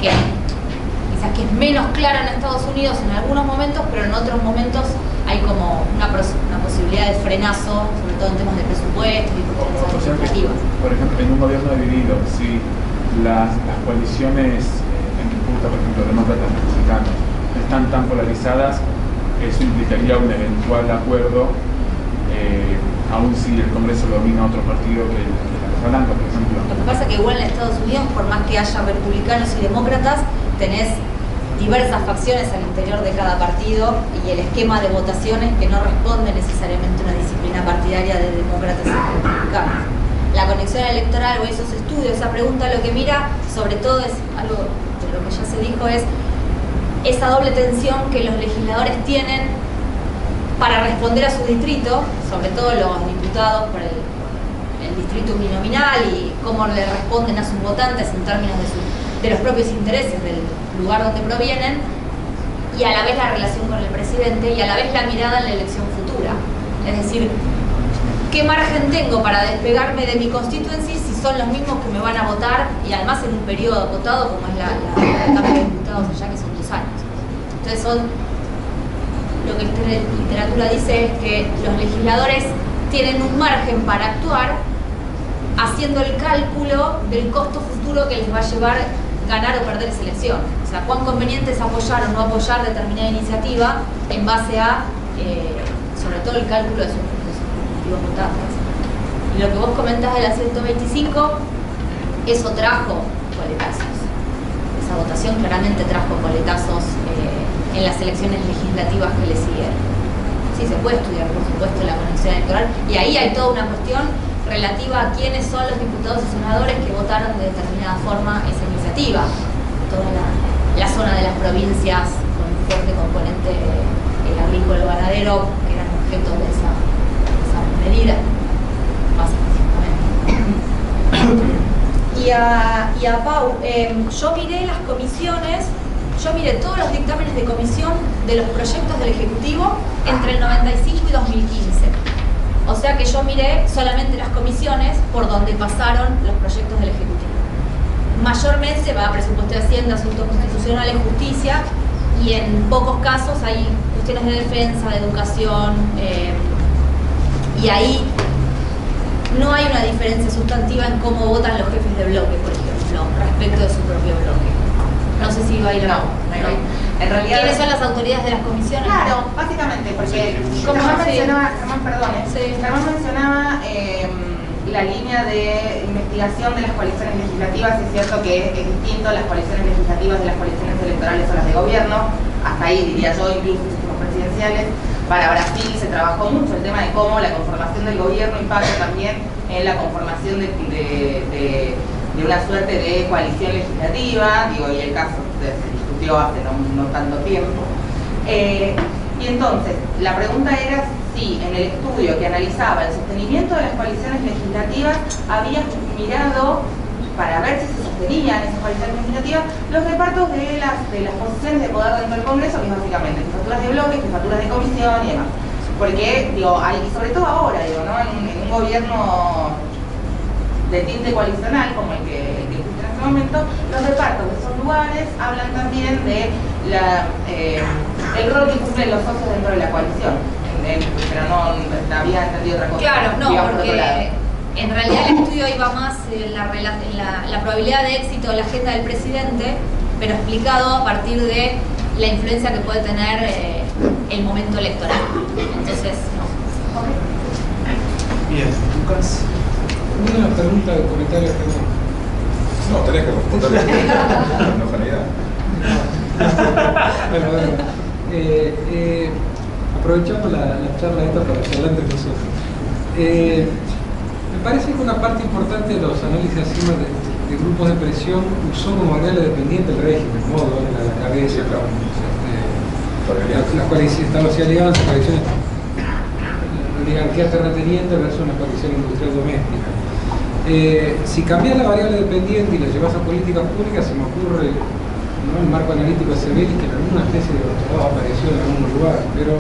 que quizás que es menos claro en Estados Unidos en algunos momentos, pero en otros momentos hay como una posibilidad de frenazo, sobre todo en temas de presupuestos y cuestiones legislativas. Por ejemplo, en un gobierno dividido, si las coaliciones en disputa, por ejemplo, demócratas mexicanos, están tan polarizadas, eso implicaría un eventual acuerdo, aun si el Congreso lo domina otro partido que la Casa Blanca, por ejemplo. Lo que pasa es que igual en Estados Unidos, por más que haya republicanos y demócratas, tenés diversas facciones al interior de cada partido y el esquema de votaciones que no responde necesariamente a una disciplina partidaria de demócratas y republicanos. La conexión electoral o esos estudios, esa pregunta lo que mira sobre todo es algo de lo que ya se dijo, es esa doble tensión que los legisladores tienen para responder a su distrito, sobre todo los diputados por el distrito uninominal, y cómo le responden a sus votantes en términos de los propios intereses del lugar donde provienen, y a la vez la relación con el presidente, y a la vez la mirada en la elección futura. Es decir, ¿qué margen tengo para despegarme de mi constituency si son los mismos que me van a votar, y además en un periodo acotado como es la Cámara de Diputados allá, que son 2 años? Entonces lo que esta literatura dice es que los legisladores tienen un margen para actuar haciendo el cálculo del costo futuro que les va a llevar ganar o perder esa elección. O sea, cuán conveniente es apoyar o no apoyar determinada iniciativa en base a, sobre todo, el cálculo de sus respectivos votantes. Y lo que vos comentás de la 125, eso trajo coletazos. Esa votación claramente trajo coletazos en las elecciones legislativas que le siguieron. Sí, se puede estudiar, por supuesto, la conexión electoral, y ahí hay toda una cuestión relativa a quiénes son los diputados y senadores que votaron de determinada forma esa iniciativa. Toda la zona de las provincias con un fuerte componente agrícola o ganadero que eran objeto de esa medida, más específicamente. Y a Pau, yo miré las comisiones, yo miré todos los dictámenes de comisión de los proyectos del Ejecutivo entre el 95 y 2015. O sea que yo miré solamente las comisiones por donde pasaron los proyectos del Ejecutivo. Mayormente se va a presupuesto de Hacienda, asuntos constitucionales, justicia, y en pocos casos hay cuestiones de defensa, de educación, y ahí no hay una diferencia sustantiva en cómo votan los jefes de bloque, por ejemplo, respecto de su propio bloque. No sé si va a ir o no. En realidad, ¿quiénes son las autoridades de las comisiones? Claro, básicamente, porque Germán mencionaba la línea de investigación de las coaliciones legislativas. Es cierto que es distinto las coaliciones legislativas de las coaliciones electorales o las de gobierno. Hasta ahí diría yo, incluso sistemas presidenciales. Para Brasil se trabajó mucho el tema de cómo la conformación del gobierno impacta también en la conformación de una suerte de coalición legislativa, digo, y el caso se discutió hace no tanto tiempo. Y entonces, la pregunta era si en el estudio que analizaba el sostenimiento de las coaliciones legislativas había mirado, para ver si se sostenían esas coaliciones legislativas, los repartos de las posiciones de poder dentro del Congreso, que es básicamente jefaturas de bloque, jefaturas de comisión y demás. Porque, digo, hay, y sobre todo ahora, digo, ¿no? En un gobierno de tinte coalicional, como el que existe en este momento, los repartos de esos lugares hablan también de el rol que cumplen los socios dentro de la coalición. Pero no había entendido otra cosa. Claro, no, digamos, porque en realidad el estudio iba más en la probabilidad de éxito de la agenda del presidente, pero explicado a partir de la influencia que puede tener el momento electoral. Entonces, no. Bien, Lucas. Una pregunta de comentario. No, tenés que responder. No, realidad. Bueno, aprovechamos la charla esta para charlar entre nosotros. Me parece que una parte importante de los análisis encima de grupos de presión usó como variable dependiente el régimen, ¿no? La cabeza, las coaliciones, estados y alianzas, coaliciones, la oligarquía terrateniente versus una coalición industrial doméstica. Si cambias la variable dependiente y la llevas a políticas públicas, se me ocurre, ¿no?, el marco analítico de Sebeli, que en alguna especie de doctorado apareció en algún lugar, pero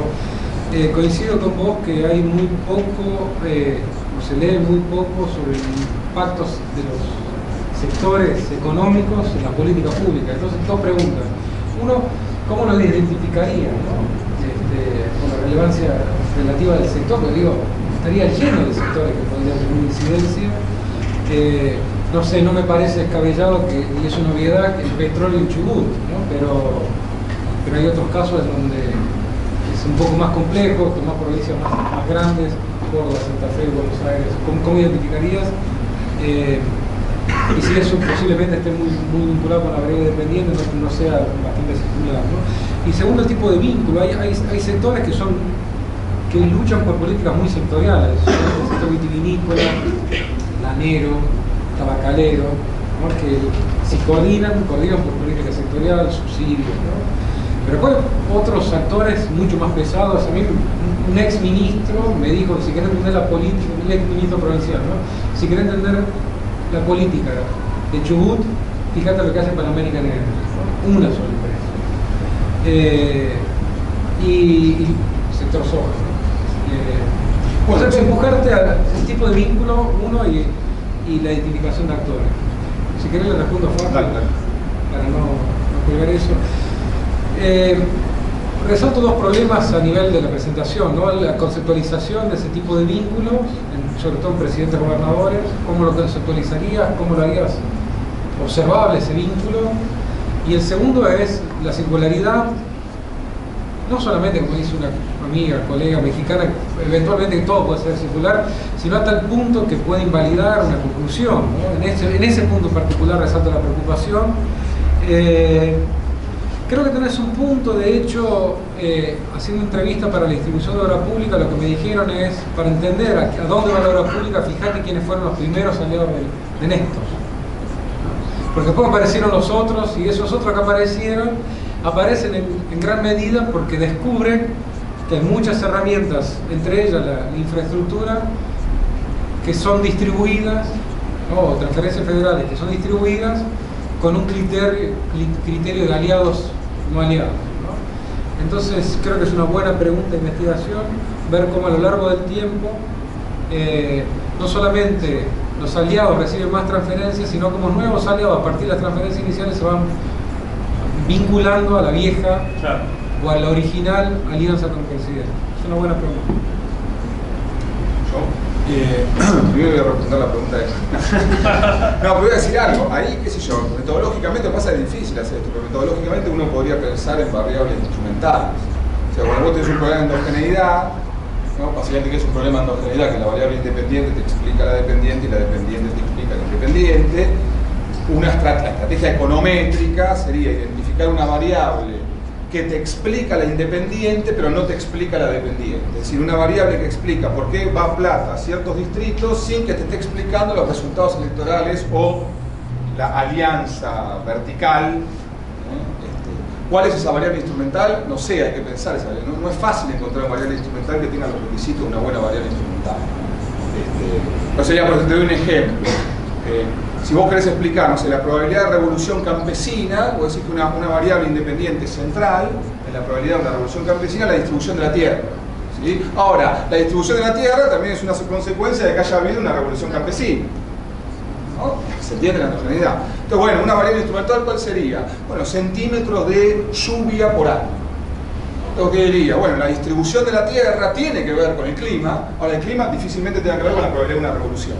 coincido con vos que hay muy poco, o se lee muy poco sobre los impactos de los sectores económicos en la política pública. Entonces, dos preguntas. Uno, ¿cómo lo identificaría, ¿no?, con la relevancia relativa del sector? Porque digo, estaría lleno de sectores que podrían tener una incidencia. No sé, no me parece descabellado y es una obviedad, que el petróleo en Chubut, ¿no? Pero hay otros casos en donde es un poco más complejo, tomar provincias más grandes, Córdoba, Santa Fe, Buenos Aires. ¿Cómo identificarías? Y si eso posiblemente esté muy vinculado con la variable dependiente, no sea bastante circular, ¿no? Y segundo, el tipo de vínculo. Hay sectores que luchan por políticas muy sectoriales, el sector vitivinícola, lanero, tabacalero, ¿no?, que si coordinan por política sectorial, subsidios, ¿no? Pero después otros actores mucho más pesados. A mí un ex ministro me dijo que si querés entender la política, un ex ministro provincial, ¿no?, si querés entender la política de Chubut, fíjate lo que hace Panamérica Negra, ¿no?, una sola empresa. Y sector soja, ¿no? Bueno, empujarte al tipo de vínculo, uno, y la identificación de actores. Si querés le respondo fácil, para no colgar eso. Resalto dos problemas a nivel de la presentación, ¿no? La conceptualización de ese tipo de vínculos, sobre todo en presidentes gobernadores. ¿Cómo lo conceptualizarías? ¿Cómo lo harías observable ese vínculo? Y el segundo es la singularidad, no solamente, como dice una amiga, colega mexicana, eventualmente todo puede ser circular, sino hasta el punto que puede invalidar una conclusión, ¿no? En ese punto en particular resalto la preocupación. Creo que tenés un punto, de hecho, haciendo entrevista para la distribución de obra pública, lo que me dijeron es, para entender a dónde va la obra pública, fíjate quiénes fueron los primeros aliados de Néstor. Porque después aparecieron los otros, y esos otros que aparecen en gran medida porque descubren que hay muchas herramientas, entre ellas la infraestructura, que son distribuidas, o transferencias federales que son distribuidas con un criterio de aliados no aliados, ¿no? Entonces creo que es una buena pregunta de investigación ver cómo a lo largo del tiempo no solamente los aliados reciben más transferencias, sino como nuevos aliados a partir de las transferencias iniciales se van vinculando a la vieja, claro, o a la original alianza con el presidente. Es una buena pregunta. Primero voy a responder la pregunta esa. No, pero voy a decir algo. Ahí, qué sé yo, metodológicamente pasa difícil hacer esto, pero metodológicamente uno podría pensar en variables instrumentales. O sea, cuando vos tenés un problema de endogeneidad, ¿no? Básicamente, que es un problema de endogeneidad, que la variable independiente te explica la dependiente y la dependiente te explica la independiente. La estrategia econométrica sería identificar una variable que te explica la independiente, pero no te explica la dependiente. Es decir, una variable que explica por qué va plata a ciertos distritos sin que te esté explicando los resultados electorales o la alianza vertical. ¿Cuál es esa variable instrumental? No sé, hay que pensar esa variable. No es fácil encontrar una variable instrumental que tenga los requisitos de una buena variable instrumental. No sería, por ejemplo, te doy un ejemplo. Si vos querés explicar, no sé, la probabilidad de revolución campesina, vos decís que una variable independiente central en la probabilidad de una revolución campesina es la distribución de la tierra, ¿sí? Ahora, la distribución de la tierra también es una consecuencia de que haya habido una revolución campesina. ¿no? ¿Se entiende la heterogeneidad? Entonces, bueno, una variable instrumental, ¿cuál sería? Bueno, centímetros de lluvia por año. Entonces, ¿qué diría? Bueno, la distribución de la Tierra tiene que ver con el clima. Ahora, el clima difícilmente tiene que ver con la probabilidad de una revolución.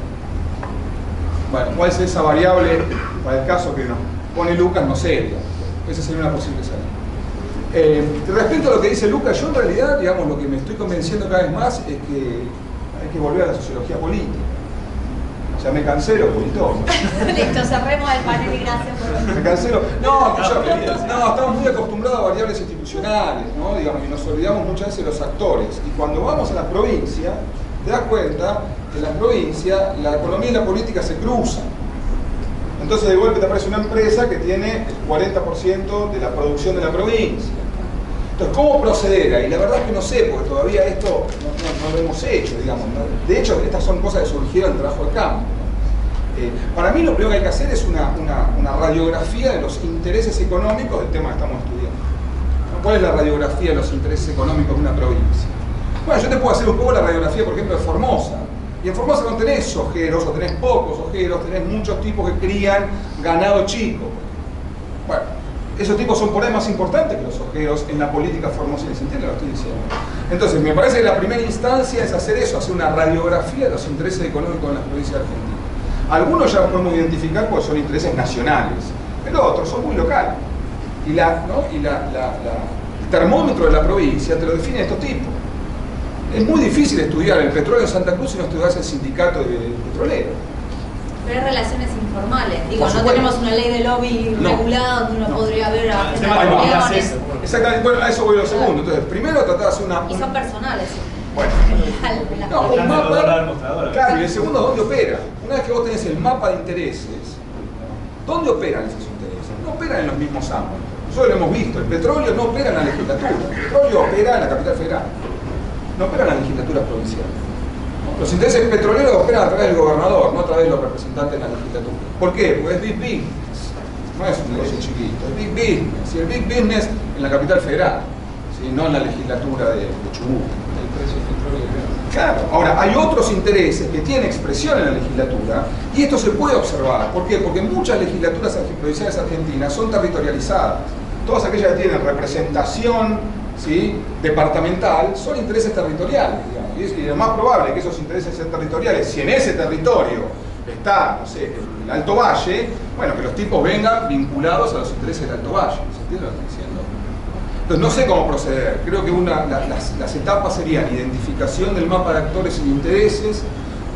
Bueno, ¿cuál es esa variable para el caso que nos pone Lucas? No sé, digamos. Esa sería una posible salida. Respecto a lo que dice Lucas, yo en realidad, digamos, lo que me estoy convenciendo cada vez más es que hay que volver a la sociología política. Ya me cansé de los politólogos. Listo, cerremos el panel y gracias por... Me cansé. No, estamos muy acostumbrados a variables institucionales, ¿no? Digamos, y nos olvidamos muchas veces de los actores. Y cuando vamos a la provincia, te das cuenta que en la provincia la economía y la política se cruzan. Entonces de golpe te aparece una empresa que tiene el 40% de la producción de la provincia. Entonces, ¿cómo proceder ahí? La verdad es que no sé, porque todavía esto no lo hemos hecho, digamos, ¿no? De hecho, estas son cosas que surgieron en el trabajo de campo. Para mí lo primero que hay que hacer es una radiografía de los intereses económicos del tema que estamos estudiando. ¿Cuál es la radiografía de los intereses económicos de una provincia? Bueno, yo te puedo hacer un poco la radiografía, por ejemplo, de Formosa. Y en Formosa no tenés ojeros, o tenés pocos ojeros, tenés muchos tipos que crían ganado chico. Bueno, esos tipos son por ahí más importantes que los ojeros en la política formosense, ¿se entiende lo que estoy diciendo? Entonces, me parece que la primera instancia es hacer eso, hacer una radiografía de los intereses económicos en las provincias argentinas. Algunos ya los podemos identificar porque son intereses nacionales, pero otros son muy locales. Y el termómetro de la provincia te lo define estos tipos. Es muy difícil estudiar el petróleo en Santa Cruz si no estudias el sindicato de petroleros. Pero hay relaciones informales. Digo, no tenemos una ley de lobby regulada donde uno podría ver a reuniones. Exactamente, bueno, a eso voy a lo segundo. Entonces, primero tratar de hacer una... Y son personales. Bueno. Un mapa, claro, y el segundo, ¿dónde opera? Una vez que vos tenés el mapa de intereses, ¿dónde operan esos intereses? No operan en los mismos ámbitos. Nosotros lo hemos visto, el petróleo no opera en la legislatura, el petróleo opera en la capital federal, no opera en la legislatura provincial. Los intereses petroleros operan a través del gobernador, no a través de los representantes de la legislatura. ¿Por qué? Porque es big business, no es un negocio chiquito, es big business, y el big business en la capital federal, ¿sí? No en la legislatura de Chubut. Claro, ahora hay otros intereses que tienen expresión en la legislatura y esto se puede observar. ¿Por qué? Porque muchas legislaturas provinciales argentinas son territorializadas. Todas aquellas que tienen representación, ¿sí?, departamental son intereses territoriales, digamos. Y lo más probable que esos intereses territoriales, si en ese territorio está, no sé, el Alto Valle, bueno, que los tipos vengan vinculados a los intereses del Alto Valle. ¿Se entiende lo que estoy diciendo? Entonces no sé cómo proceder. Creo que las etapas serían identificación del mapa de actores y de intereses,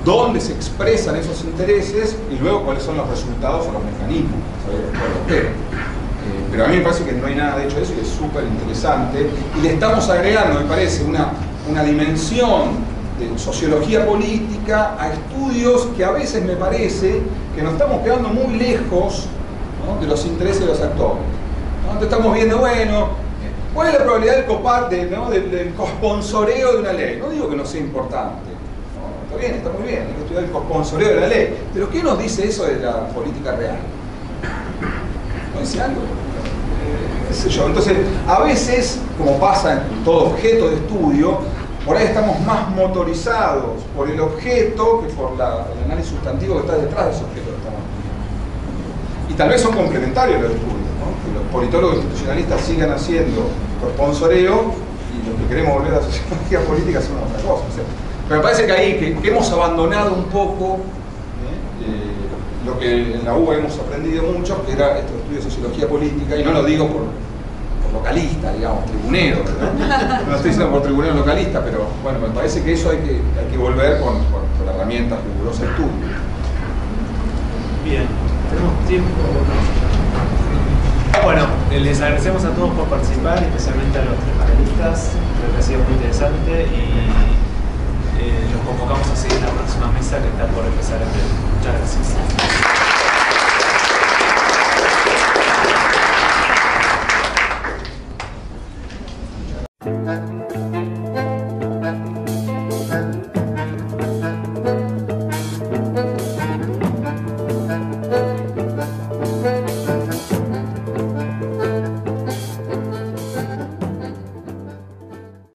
dónde se expresan esos intereses y luego cuáles son los resultados o los mecanismos. Pero a mí me parece que no hay nada de hecho de eso y es súper interesante. Y le estamos agregando, me parece, una dimensión de sociología política a estudios que a veces me parece que nos estamos quedando muy lejos, ¿no?, de los intereses de los actores. Entonces estamos viendo, bueno, ¿cuál es la probabilidad del cosponsoreo de una ley? No digo que no sea importante. No, está bien, está muy bien, hay que estudiar el cosponsoreo de la ley. Pero ¿qué nos dice eso de la política real? ¿No dice algo? ¿Qué sé yo? Entonces, a veces, como pasa en todo objeto de estudio, por ahí estamos más motorizados por el objeto que por el análisis sustantivo que está detrás de ese objeto que estamos estudiando. Y tal vez son complementarios los estudios, ¿no? Que los politólogos institucionalistas sigan haciendo sponsoreo y los que queremos volver a la sociología política hacemos otra cosa. O sea, pero me parece que ahí que hemos abandonado un poco lo que en la UBA hemos aprendido mucho, que era estos estudios de sociología política, y no lo digo por localista, digamos, tribunero, ¿no? No estoy diciendo por tribunero localista, pero bueno, me parece que eso hay que volver con herramientas rigurosas de estudio. Bien, tenemos tiempo. Bueno, les agradecemos a todos por participar, especialmente a los tres panelistas. Creo que ha sido muy interesante y